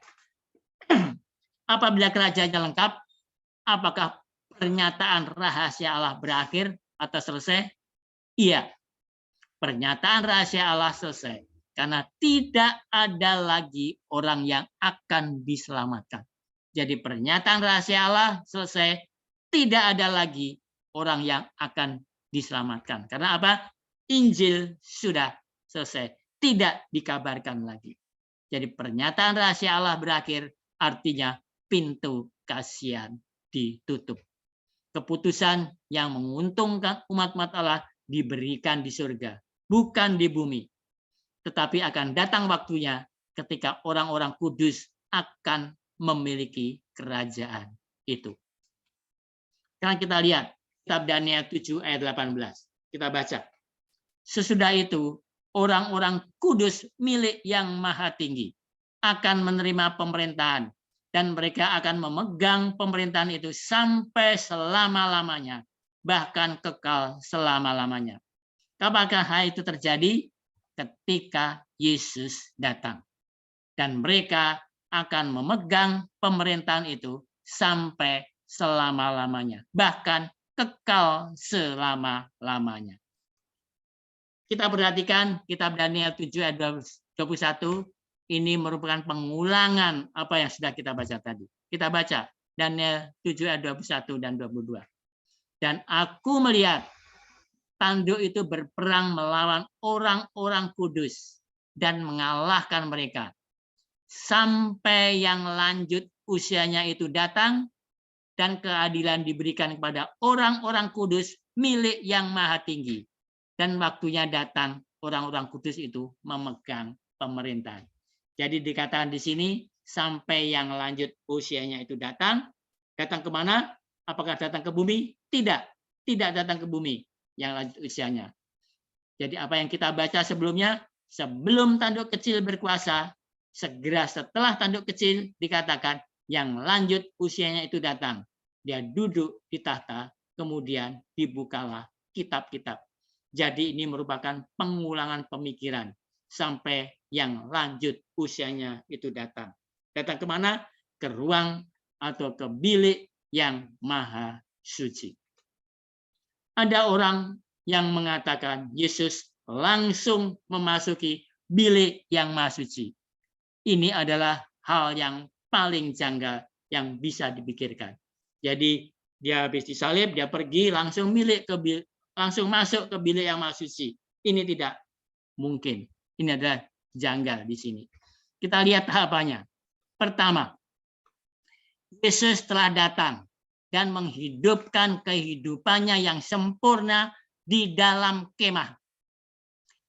Apabila kerajaannya lengkap, apakah pernyataan rahasia Allah berakhir atau selesai? Iya, pernyataan rahasia Allah selesai. Karena tidak ada lagi orang yang akan diselamatkan. Jadi pernyataan rahasia Allah selesai, tidak ada lagi orang yang akan diselamatkan. Karena apa? Injil sudah selesai, tidak dikabarkan lagi. Jadi pernyataan rahasia Allah berakhir, artinya pintu kasihan ditutup. Keputusan yang menguntungkan umat-umat Allah diberikan di surga, bukan di bumi. Tetapi akan datang waktunya ketika orang-orang kudus akan memiliki kerajaan itu. Sekarang kita lihat kitab Daniel 7 ayat 18. Kita baca. Sesudah itu, orang-orang kudus milik yang maha tinggi akan menerima pemerintahan, dan mereka akan memegang pemerintahan itu sampai selama-lamanya, bahkan kekal selama-lamanya. Apakah hal itu terjadi? Ketika Yesus datang. Dan mereka akan memegang pemerintahan itu sampai selama-lamanya, bahkan kekal selama-lamanya. Kita perhatikan kitab Daniel 7 ayat 21, ini merupakan pengulangan apa yang sudah kita baca tadi. Kita baca Daniel 7 ayat 21 dan 22. Dan aku melihat tanduk itu berperang melawan orang-orang kudus dan mengalahkan mereka. Sampai yang lanjut usianya itu datang, dan keadilan diberikan kepada orang-orang kudus milik yang maha tinggi. Dan waktunya datang, orang-orang kudus itu memegang pemerintahan. Jadi dikatakan di sini, sampai yang lanjut usianya itu datang. Datang kemana? Apakah datang ke bumi? Tidak. Tidak datang ke bumi yang lanjut usianya. Jadi apa yang kita baca sebelumnya, sebelum tanduk kecil berkuasa, segera setelah tanduk kecil dikatakan yang lanjut usianya itu datang. Dia duduk di tahta, kemudian dibukalah kitab-kitab. Jadi ini merupakan pengulangan pemikiran sampai yang lanjut usianya itu datang. Datang kemana? Ke ruang atau ke bilik yang maha suci. Ada orang yang mengatakan Yesus langsung memasuki bilik yang maha suci. Ini adalah hal yang paling janggal yang bisa dipikirkan. Jadi dia habis disalib, dia pergi langsung masuk ke bilik yang maha suci. Ini tidak mungkin. Ini adalah janggal di sini. Kita lihat tahapannya. Pertama, Yesus telah datang dan menghidupkan kehidupannya yang sempurna di dalam kemah.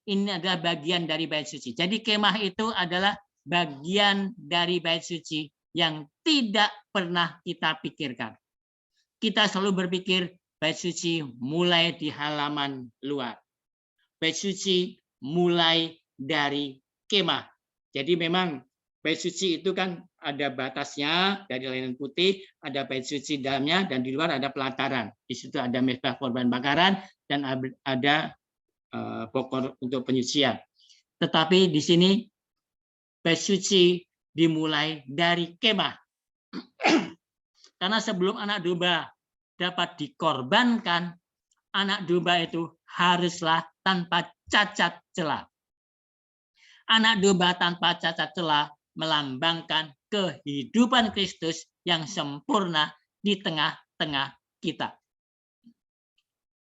Ini adalah bagian dari bait suci. Jadi kemah itu adalah bagian dari bait suci yang tidak pernah kita pikirkan. Kita selalu berpikir bait suci mulai di halaman luar. Bait suci mulai dari kemah. Jadi memang bait suci itu kan ada batasnya, dari linen putih, ada bait suci dalamnya, dan di luar ada pelataran. Di situ ada mezbah korban bakaran dan ada pokok untuk penyucian. Tetapi di sini bait suci dimulai dari kemah. Karena sebelum anak domba dapat dikorbankan, anak domba itu haruslah tanpa cacat celah. Anak domba tanpa cacat celah melambangkan kehidupan Kristus yang sempurna di tengah-tengah kita.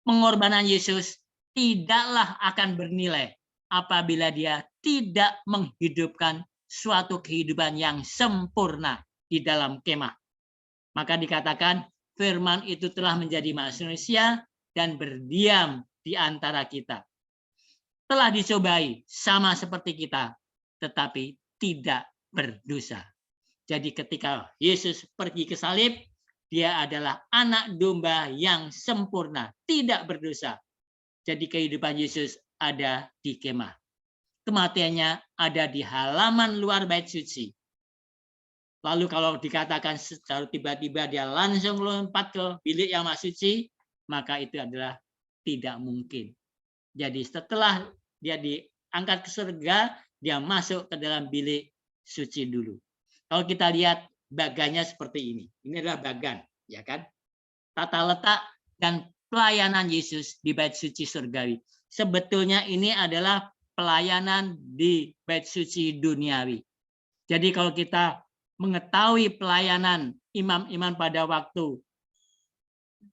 Pengorbanan Yesus tidaklah akan bernilai apabila dia tidak menghidupkan suatu kehidupan yang sempurna di dalam kemah. Maka dikatakan firman itu telah menjadi manusia dan berdiam di antara kita. Telah dicobai sama seperti kita, tetapi tidak berdosa. Jadi ketika Yesus pergi ke salib, dia adalah anak domba yang sempurna, tidak berdosa. Jadi kehidupan Yesus ada di kemah. Kematiannya ada di halaman luar bait suci. Lalu kalau dikatakan secara tiba-tiba dia langsung lompat ke bilik yang maha suci, maka itu adalah tidak mungkin. Jadi setelah dia diangkat ke surga, dia masuk ke dalam bilik suci dulu. Kalau kita lihat bagannya seperti ini. Ini adalah bagan, ya kan? Tata letak dan pelayanan Yesus di bait suci surgawi. Sebetulnya ini adalah pelayanan di bait suci duniawi. Jadi kalau kita mengetahui pelayanan imam-imam pada waktu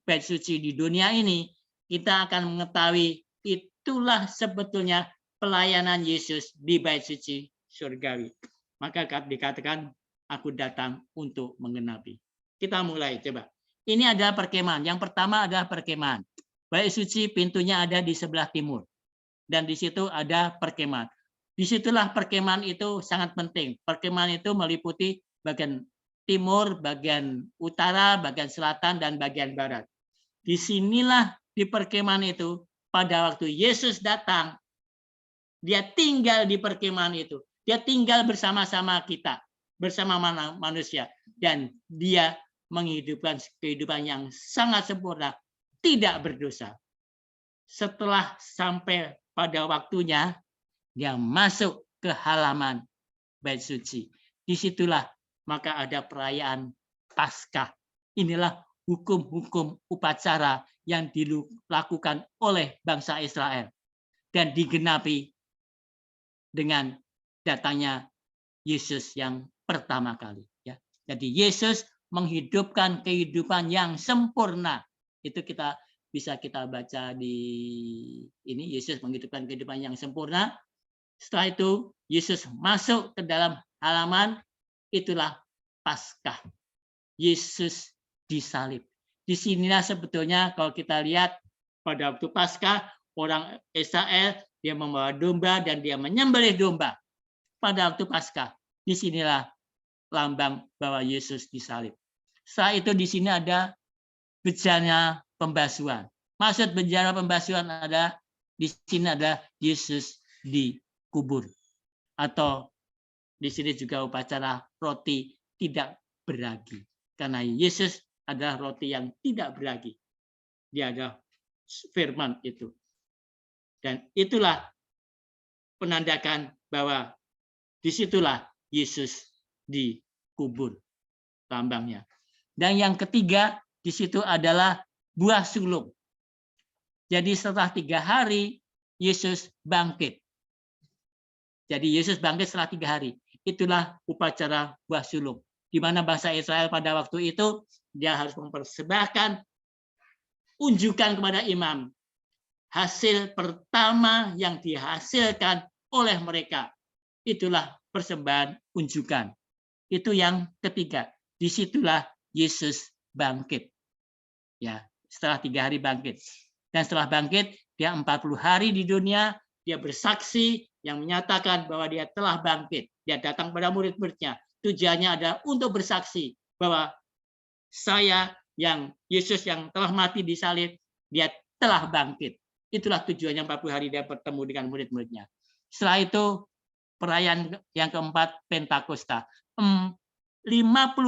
bait suci di dunia ini, kita akan mengetahui itulah sebetulnya pelayanan Yesus di bait suci surgawi. Maka dikatakan aku datang untuk menggenapi. Kita mulai coba. Ini adalah perkemahan. Yang pertama adalah perkemahan. Bait suci pintunya ada di sebelah timur. Dan di situ ada perkemahan. Disitulah perkemahan itu sangat penting. Perkemahan itu meliputi bagian timur, bagian utara, bagian selatan, dan bagian barat. Disinilah di perkemahan itu, pada waktu Yesus datang, dia tinggal di perkemahan itu. Dia tinggal bersama-sama kita, bersama manusia. Dan dia menghidupkan kehidupan yang sangat sempurna, tidak berdosa. Setelah sampai pada waktunya, dia masuk ke halaman bait suci. Disitulah maka ada perayaan Paskah. Inilah hukum-hukum upacara yang dilakukan oleh bangsa Israel dan digenapi dengan datangnya Yesus yang pertama kali. Ya. Jadi Yesus menghidupkan kehidupan yang sempurna. Itu bisa kita baca di ini, Yesus menghidupkan kehidupan yang sempurna. Setelah itu Yesus masuk ke dalam halaman, itulah Paskah. Yesus disalib. Di sinilah sebetulnya kalau kita lihat pada waktu Paskah, orang Israel dia membawa domba dan dia menyembelih domba. Pada waktu Paskah, di sinilah lambang bahwa Yesus disalib. Setelah itu di sini ada bejana pembasuhan. Maksud bejana pembasuhan adalah di sini ada Yesus dikubur. Atau di sini juga upacara roti tidak beragi. Karena Yesus adalah roti yang tidak beragi. Dia adalah firman itu. Dan itulah penandakan bahwa disitulah Yesus dikubur, lambangnya. Dan yang ketiga, di situ adalah buah sulung. Jadi setelah 3 hari, Yesus bangkit. Jadi Yesus bangkit setelah 3 hari. Itulah upacara buah sulung. Di mana bangsa Israel pada waktu itu, dia harus mempersembahkan unjukan kepada imam. Hasil pertama yang dihasilkan oleh mereka. Itulah persembahan unjukan. Itu yang ketiga. Disitulah Yesus bangkit. Ya, setelah 3 hari bangkit. Dan setelah bangkit, dia 40 hari di dunia, dia bersaksi yang menyatakan bahwa dia telah bangkit. Dia datang pada murid-muridnya. Tujuannya adalah untuk bersaksi bahwa saya yang Yesus yang telah mati di salib, dia telah bangkit. Itulah tujuannya 40 hari dia bertemu dengan murid-muridnya. Setelah itu perayaan yang keempat, Pentakosta. 50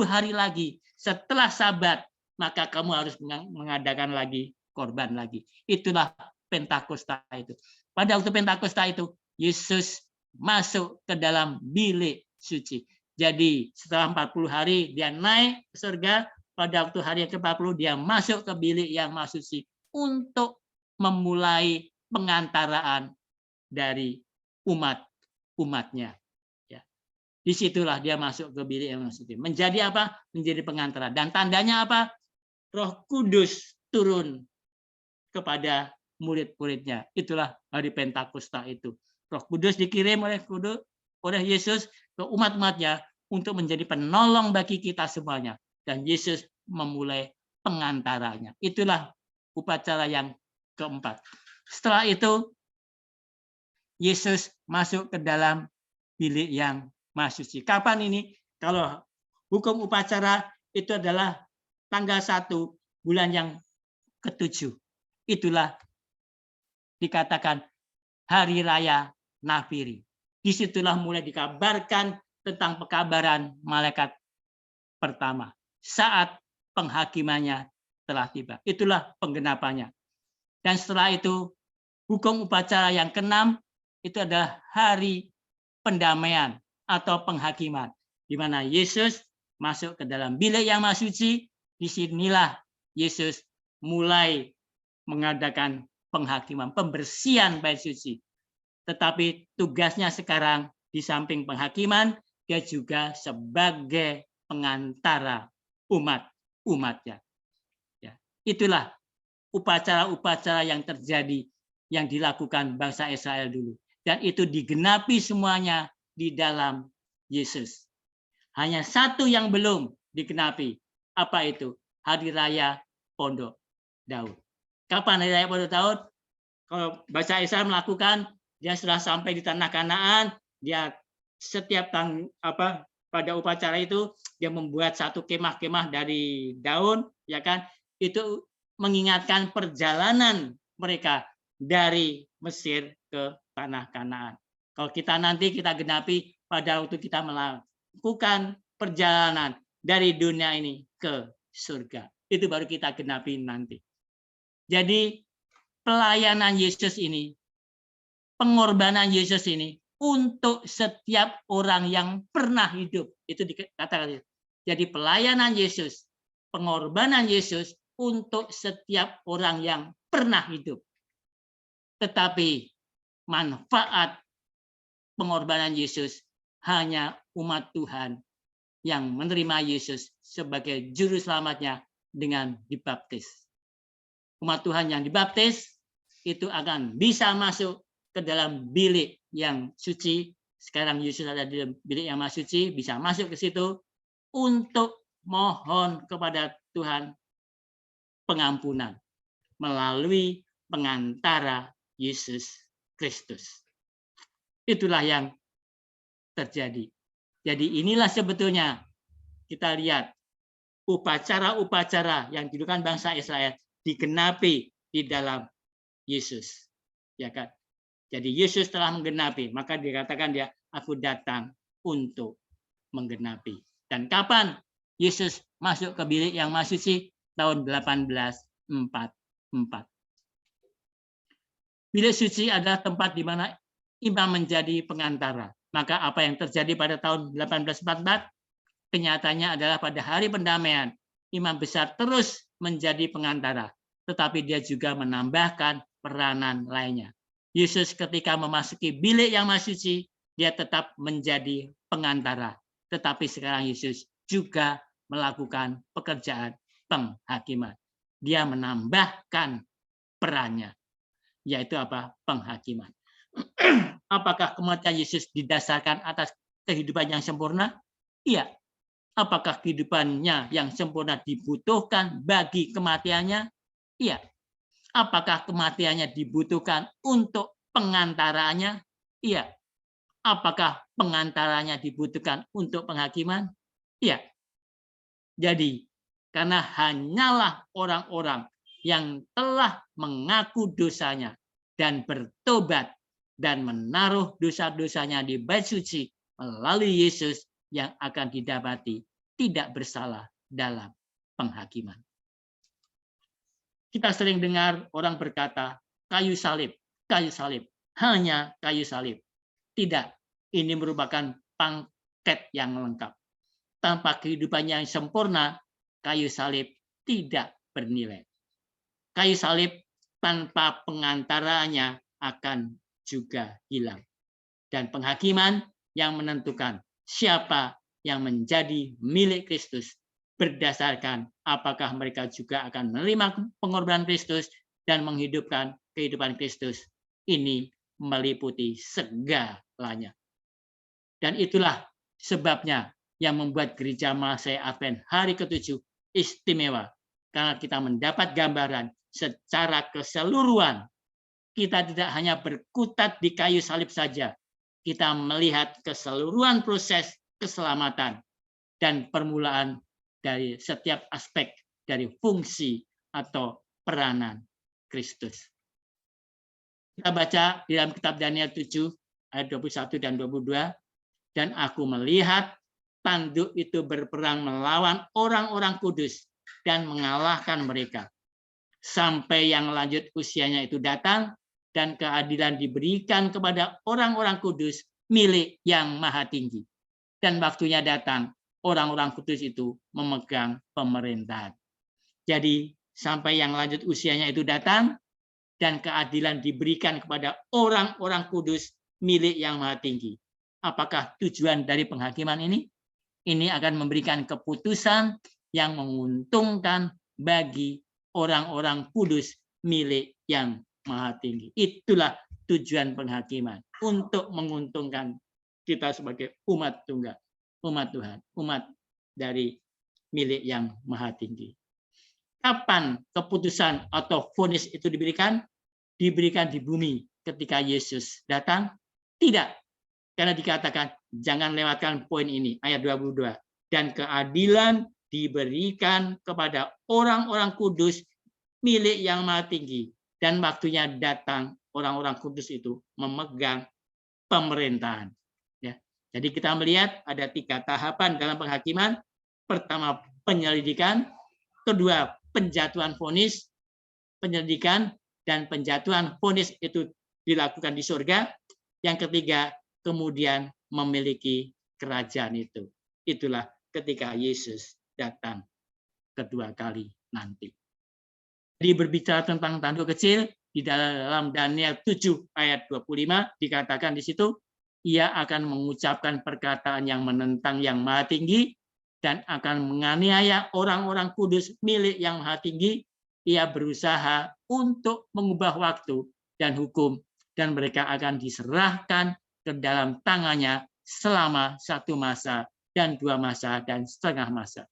hari lagi setelah Sabat, maka kamu harus mengadakan lagi korban lagi. Itulah Pentakosta itu. Pada waktu Pentakosta itu, Yesus masuk ke dalam bilik suci. Jadi setelah 40 hari dia naik ke surga, pada waktu hari yang ke-40 dia masuk ke bilik yang maha suci untuk memulai pengantaraan dari umatnya. Ya. Disitulah dia masuk ke bilik yang maha suci. Menjadi apa? Menjadi pengantara. Dan tandanya apa? Roh Kudus turun kepada murid-muridnya. Itulah hari Pentakosta itu. Roh Kudus dikirim oleh Yesus ke umat-umatnya untuk menjadi penolong bagi kita semuanya. Dan Yesus memulai pengantaranya. Itulah upacara yang keempat. Setelah itu, Yesus masuk ke dalam bilik yang maha suci. Kapan ini? Kalau hukum upacara itu adalah tanggal 1 bulan yang ke-7. Itulah dikatakan Hari Raya Nafiri. Disitulah mulai dikabarkan tentang pekabaran malaikat pertama. Saat penghakimannya telah tiba. Itulah penggenapannya. Dan setelah itu, hukum upacara yang ke-6 itu adalah hari pendamaian atau penghakiman. Di mana Yesus masuk ke dalam bilik yang maha suci. Disinilah Yesus mulai mengadakan penghakiman, pembersihan bait suci. Tetapi tugasnya sekarang di samping penghakiman, dia juga sebagai pengantara umatnya. Ya, itulah upacara-upacara yang terjadi, yang dilakukan bangsa Israel dulu. Dan itu digenapi semuanya di dalam Yesus. Hanya satu yang belum digenapi. Apa itu? Hari Raya Pondok Daud. Kapan Hari Raya Pondok Daud? Kalau bangsa Israel melakukan, dia sudah sampai di tanah Kanaan, dia setiap pada upacara itu dia membuat satu kemah-kemah dari daun, ya kan? Itu mengingatkan perjalanan mereka dari Mesir ke tanah Kanaan. Kalau kita nanti kita genapi pada waktu kita melakukan perjalanan dari dunia ini ke surga. Itu baru kita genapi nanti. Jadi pelayanan Yesus ini, pengorbanan Yesus ini untuk setiap orang yang pernah hidup. Itu dikatakan. Jadi pelayanan Yesus, pengorbanan Yesus untuk setiap orang yang pernah hidup. Tetapi manfaat pengorbanan Yesus hanya umat Tuhan yang menerima Yesus sebagai juru selamatnya dengan dibaptis. Umat Tuhan yang dibaptis itu akan bisa masuk ke dalam bilik yang suci. Sekarang Yesus ada di bilik yang maha suci, bisa masuk ke situ untuk mohon kepada Tuhan pengampunan melalui pengantara Yesus Kristus. Itulah yang terjadi. Jadi inilah sebetulnya kita lihat upacara-upacara yang dilakukan bangsa Israel digenapi di dalam Yesus. Ya kan? Jadi Yesus telah menggenapi, maka dikatakan dia, aku datang untuk menggenapi. Dan kapan Yesus masuk ke bilik yang maha suci? Tahun 1844. Bilik suci adalah tempat di mana imam menjadi pengantara. Maka apa yang terjadi pada tahun 1844? Kenyataannya adalah pada hari pendamaian, imam besar terus menjadi pengantara. Tetapi dia juga menambahkan peranan lainnya. Yesus ketika memasuki bilik yang maha suci, dia tetap menjadi pengantara. Tetapi sekarang Yesus juga melakukan pekerjaan penghakiman. Dia menambahkan perannya, yaitu apa? Penghakiman. Apakah kematian Yesus didasarkan atas kehidupan yang sempurna? Iya. Apakah kehidupannya yang sempurna dibutuhkan bagi kematiannya? Iya. Apakah kematiannya dibutuhkan untuk pengantaraannya? Iya. Apakah pengantaranya dibutuhkan untuk penghakiman? Iya. Jadi karena hanyalah orang-orang yang telah mengaku dosanya dan bertobat dan menaruh dosa-dosanya di bait suci melalui Yesus yang akan didapati tidak bersalah dalam penghakiman. Kita sering dengar orang berkata, kayu salib, hanya kayu salib. Tidak, ini merupakan paket yang lengkap. Tanpa kehidupan yang sempurna, kayu salib tidak bernilai. Kayu salib tanpa pengantaranya akan juga hilang. Dan penghakiman yang menentukan siapa yang menjadi milik Kristus berdasarkan apakah mereka juga akan menerima pengorbanan Kristus dan menghidupkan kehidupan Kristus. Ini meliputi segalanya. Dan itulah sebabnya yang membuat Gereja Malasaya Advent hari ke-7 istimewa. Karena kita mendapat gambaran secara keseluruhan. Kita tidak hanya berkutat di kayu salib saja. Kita melihat keseluruhan proses keselamatan dan permulaan dari setiap aspek dari fungsi atau peranan Kristus. Kita baca di dalam kitab Daniel 7 ayat 21 dan 22. Dan aku melihat tanduk itu berperang melawan orang-orang kudus dan mengalahkan mereka. Sampai yang lanjut usianya itu datang dan keadilan diberikan kepada orang-orang kudus milik yang maha tinggi. Dan waktunya datang, orang-orang kudus itu memegang pemerintahan. Jadi sampai yang lanjut usianya itu datang dan keadilan diberikan kepada orang-orang kudus milik yang maha tinggi. Apakah tujuan dari penghakiman ini? Ini akan memberikan keputusan yang menguntungkan bagi orang-orang kudus milik yang maha tinggi. Itulah tujuan penghakiman, untuk menguntungkan kita sebagai umat tunggal, umat Tuhan, umat dari milik yang maha tinggi. Kapan keputusan atau vonis itu diberikan? Diberikan di bumi ketika Yesus datang? Tidak. Karena dikatakan, jangan lewatkan poin ini, ayat 22. Dan keadilan diberikan kepada orang-orang kudus milik yang maha tinggi. Dan waktunya datang, orang-orang kudus itu memegang pemerintahan. Ya. Jadi kita melihat ada 3 tahapan dalam penghakiman. Pertama, penyelidikan. Kedua, penjatuhan vonis. Penyelidikan dan penjatuhan vonis itu dilakukan di surga. Yang ketiga, kemudian memiliki kerajaan itu. Itulah ketika Yesus datang kedua kali nanti. Jadi berbicara tentang tanduk kecil, di dalam Daniel 7 ayat 25 dikatakan di situ, ia akan mengucapkan perkataan yang menentang yang maha tinggi dan akan menganiaya orang-orang kudus milik yang maha tinggi. Ia berusaha untuk mengubah waktu dan hukum dan mereka akan diserahkan ke dalam tangannya selama 1 masa dan 2 masa dan setengah masa.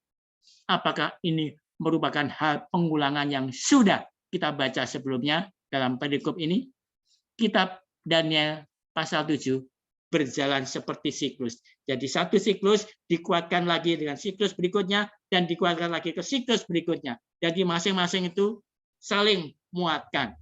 Apakah ini merupakan hal pengulangan yang sudah kita baca sebelumnya dalam perikop ini? Kitab Daniel pasal 7 berjalan seperti siklus. Jadi satu siklus dikuatkan lagi dengan siklus berikutnya dan dikuatkan lagi ke siklus berikutnya. Jadi masing-masing itu saling muatkan.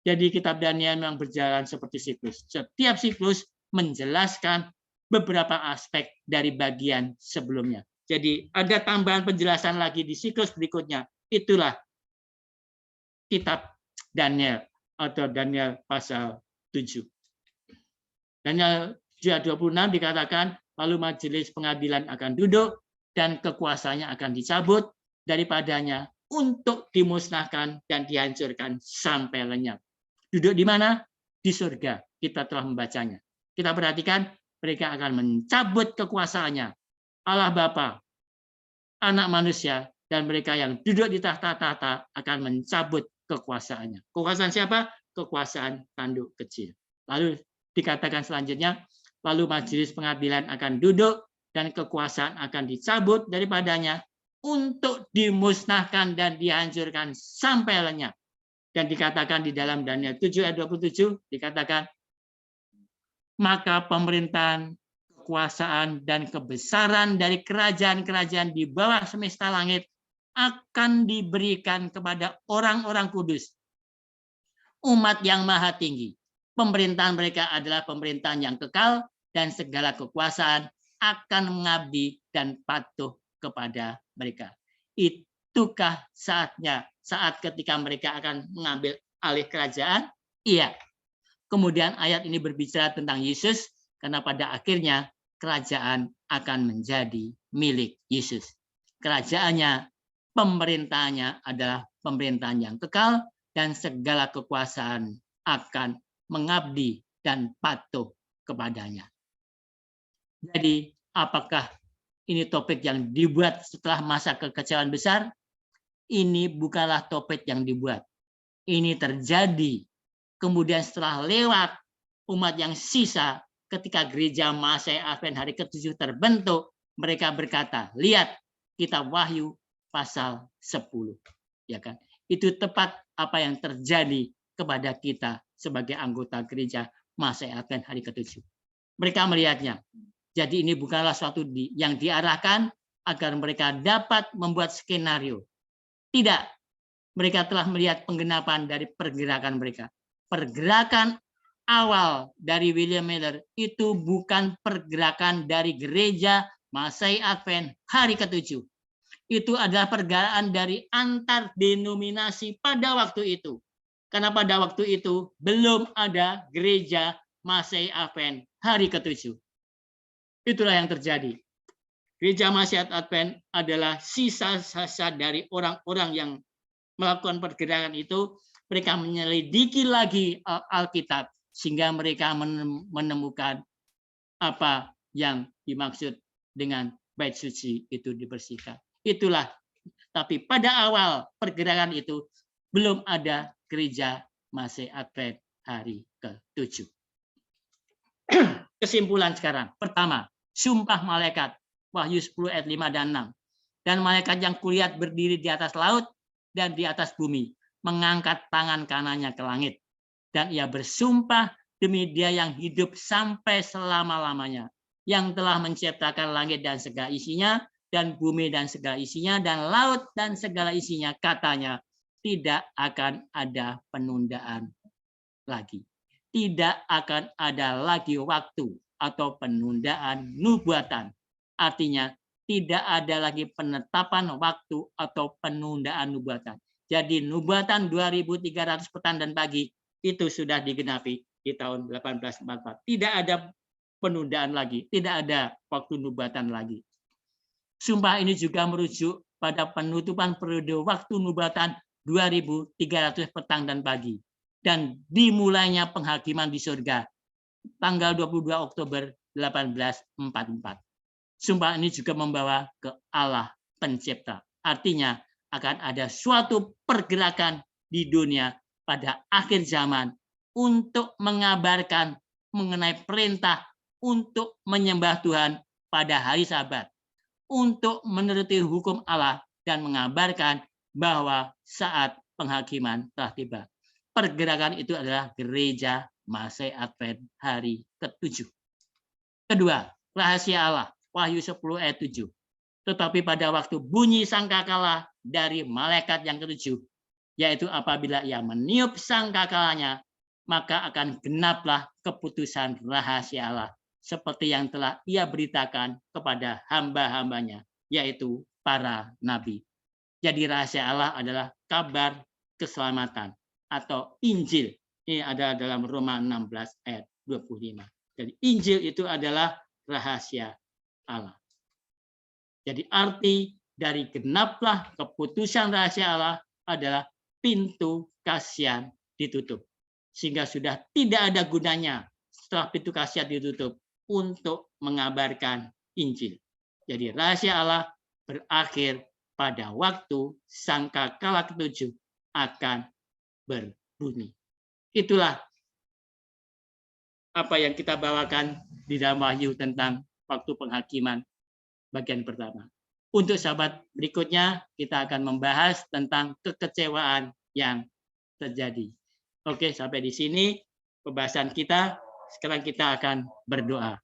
Jadi kitab Daniel memang berjalan seperti siklus. Setiap siklus menjelaskan beberapa aspek dari bagian sebelumnya. Jadi ada tambahan penjelasan lagi di siklus berikutnya. Itulah kitab Daniel atau Daniel pasal 7. Daniel 26 dikatakan, lalu majelis pengadilan akan duduk dan kekuasaannya akan dicabut daripadanya untuk dimusnahkan dan dihancurkan sampai lenyap. Duduk di mana? Di surga. Kita telah membacanya. Kita perhatikan, mereka akan mencabut kekuasaannya. Allah Bapa, Anak Manusia, dan mereka yang duduk di tahta-tahta akan mencabut kekuasaannya. Kekuasaan siapa? Kekuasaan tanduk kecil. Lalu dikatakan selanjutnya, lalu majelis pengadilan akan duduk dan kekuasaan akan dicabut daripadanya untuk dimusnahkan dan dihancurkan sampai lenyap. Dan dikatakan di dalam Daniel 7 ayat 27, dikatakan, maka pemerintahan, kekuasaan, dan kebesaran dari kerajaan-kerajaan di bawah semesta langit akan diberikan kepada orang-orang kudus, umat yang maha tinggi. Pemerintahan mereka adalah pemerintahan yang kekal, dan segala kekuasaan akan mengabdi dan patuh kepada mereka. Itukah saatnya, saat ketika mereka akan mengambil alih kerajaan? Iya. Kemudian ayat ini berbicara tentang Yesus, karena pada akhirnya kerajaan akan menjadi milik Yesus. Kerajaannya, pemerintahannya adalah pemerintahan yang kekal, dan segala kekuasaan akan mengabdi dan patuh kepadanya. Jadi, apakah ini topik yang dibuat setelah masa kekecewaan besar? Ini bukanlah topik yang dibuat. Ini terjadi kemudian setelah lewat umat yang sisa, ketika gereja Masehi Advent hari ke-7 terbentuk, mereka berkata, lihat, kitab Wahyu pasal 10. Ya kan? Itu tepat apa yang terjadi kepada kita sebagai anggota gereja Masehi Advent hari ke-7. Mereka melihatnya. Jadi ini bukanlah suatu yang diarahkan agar mereka dapat membuat skenario. Tidak. Mereka telah melihat penggenapan dari pergerakan mereka. Pergerakan awal dari William Miller itu bukan pergerakan dari gereja Masehi Advent hari ke-7. Itu adalah pergerakan dari antar denominasi pada waktu itu. Karena pada waktu itu belum ada gereja Masehi Advent hari ke-7. Itulah yang terjadi. Gereja Masehi Advent adalah sisa-sisa dari orang-orang yang melakukan pergerakan itu. Mereka menyelidiki lagi Alkitab sehingga mereka menemukan apa yang dimaksud dengan bait suci itu dibersihkan. Itulah. Tapi pada awal pergerakan itu belum ada gereja Masehi Advent hari ke-7. Kesimpulan sekarang. Pertama, sumpah malaikat. Wahyu 10 ayat 5 dan 6. Dan malaikat yang kulihat berdiri di atas laut dan di atas bumi, mengangkat tangan kanannya ke langit. Dan ia bersumpah demi Dia yang hidup sampai selama-lamanya, yang telah menciptakan langit dan segala isinya, dan bumi dan segala isinya, dan laut dan segala isinya, katanya, tidak akan ada penundaan lagi. Tidak akan ada lagi waktu atau penundaan nubuatan. Artinya, tidak ada lagi penetapan waktu atau penundaan nubuatan. Jadi nubuatan 2300 petang dan pagi itu sudah digenapi di tahun 1844. Tidak ada penundaan lagi, tidak ada waktu nubuatan lagi. Sumpah ini juga merujuk pada penutupan periode waktu nubuatan 2300 petang dan pagi. Dan dimulainya penghakiman di surga tanggal 22 Oktober 1844. Sumpah ini juga membawa ke Allah pencipta. Artinya akan ada suatu pergerakan di dunia pada akhir zaman untuk mengabarkan mengenai perintah untuk menyembah Tuhan pada hari Sabat, untuk menuruti hukum Allah dan mengabarkan bahwa saat penghakiman telah tiba. Pergerakan itu adalah gereja Masehi Advent hari ke-7. Kedua, rahasia Allah, Wahyu 10 ayat 7. Tetapi pada waktu bunyi sangkakala dari malaikat yang ke-7, yaitu apabila ia meniup sangkakalanya, maka akan genaplah keputusan rahasia Allah, seperti yang telah ia beritakan kepada hamba-hambanya, yaitu para nabi. Jadi rahasia Allah adalah kabar keselamatan atau Injil. Ini ada dalam Roma 16 ayat 25. Jadi Injil itu adalah rahasia Allah. Jadi arti dari genaplah keputusan rahasia Allah adalah pintu kasihan ditutup. Sehingga sudah tidak ada gunanya setelah pintu kasihan ditutup untuk mengabarkan Injil. Jadi rahasia Allah berakhir pada waktu sangkakala ke-7 akan berbunyi. Itulah apa yang kita bawakan di dalam Wahyu tentang waktu penghakiman bagian pertama. Untuk sahabat berikutnya kita akan membahas tentang kekecewaan yang terjadi. Oke, sampai di sini pembahasan kita. Sekarang kita akan berdoa.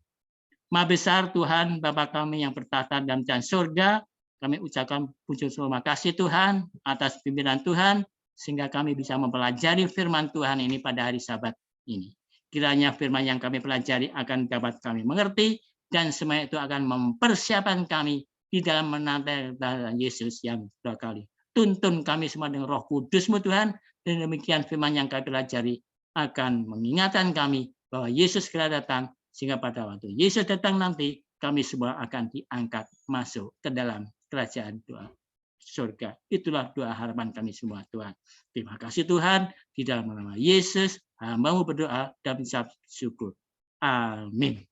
Maha besar Tuhan, Bapa kami yang bertata dalam kerajaan surga, kami ucapkan puji terima kasih Tuhan atas pimpinan Tuhan, sehingga kami bisa mempelajari firman Tuhan ini pada hari Sabat ini. Kiranya firman yang kami pelajari akan dapat kami mengerti, dan semua itu akan mempersiapkan kami di dalam menanti Yesus yang dua kali. Tuntun kami semua dengan Roh Kudus-Mu Tuhan, dan demikian firman yang kami pelajari akan mengingatkan kami bahwa Yesus segera datang, sehingga pada waktu Yesus datang nanti, kami semua akan diangkat masuk ke dalam kerajaan Tuhan surga. Itulah doa harapan kami semua Tuhan. Terima kasih Tuhan, di dalam nama Yesus hamba-Mu berdoa dan mengucap syukur. Amin.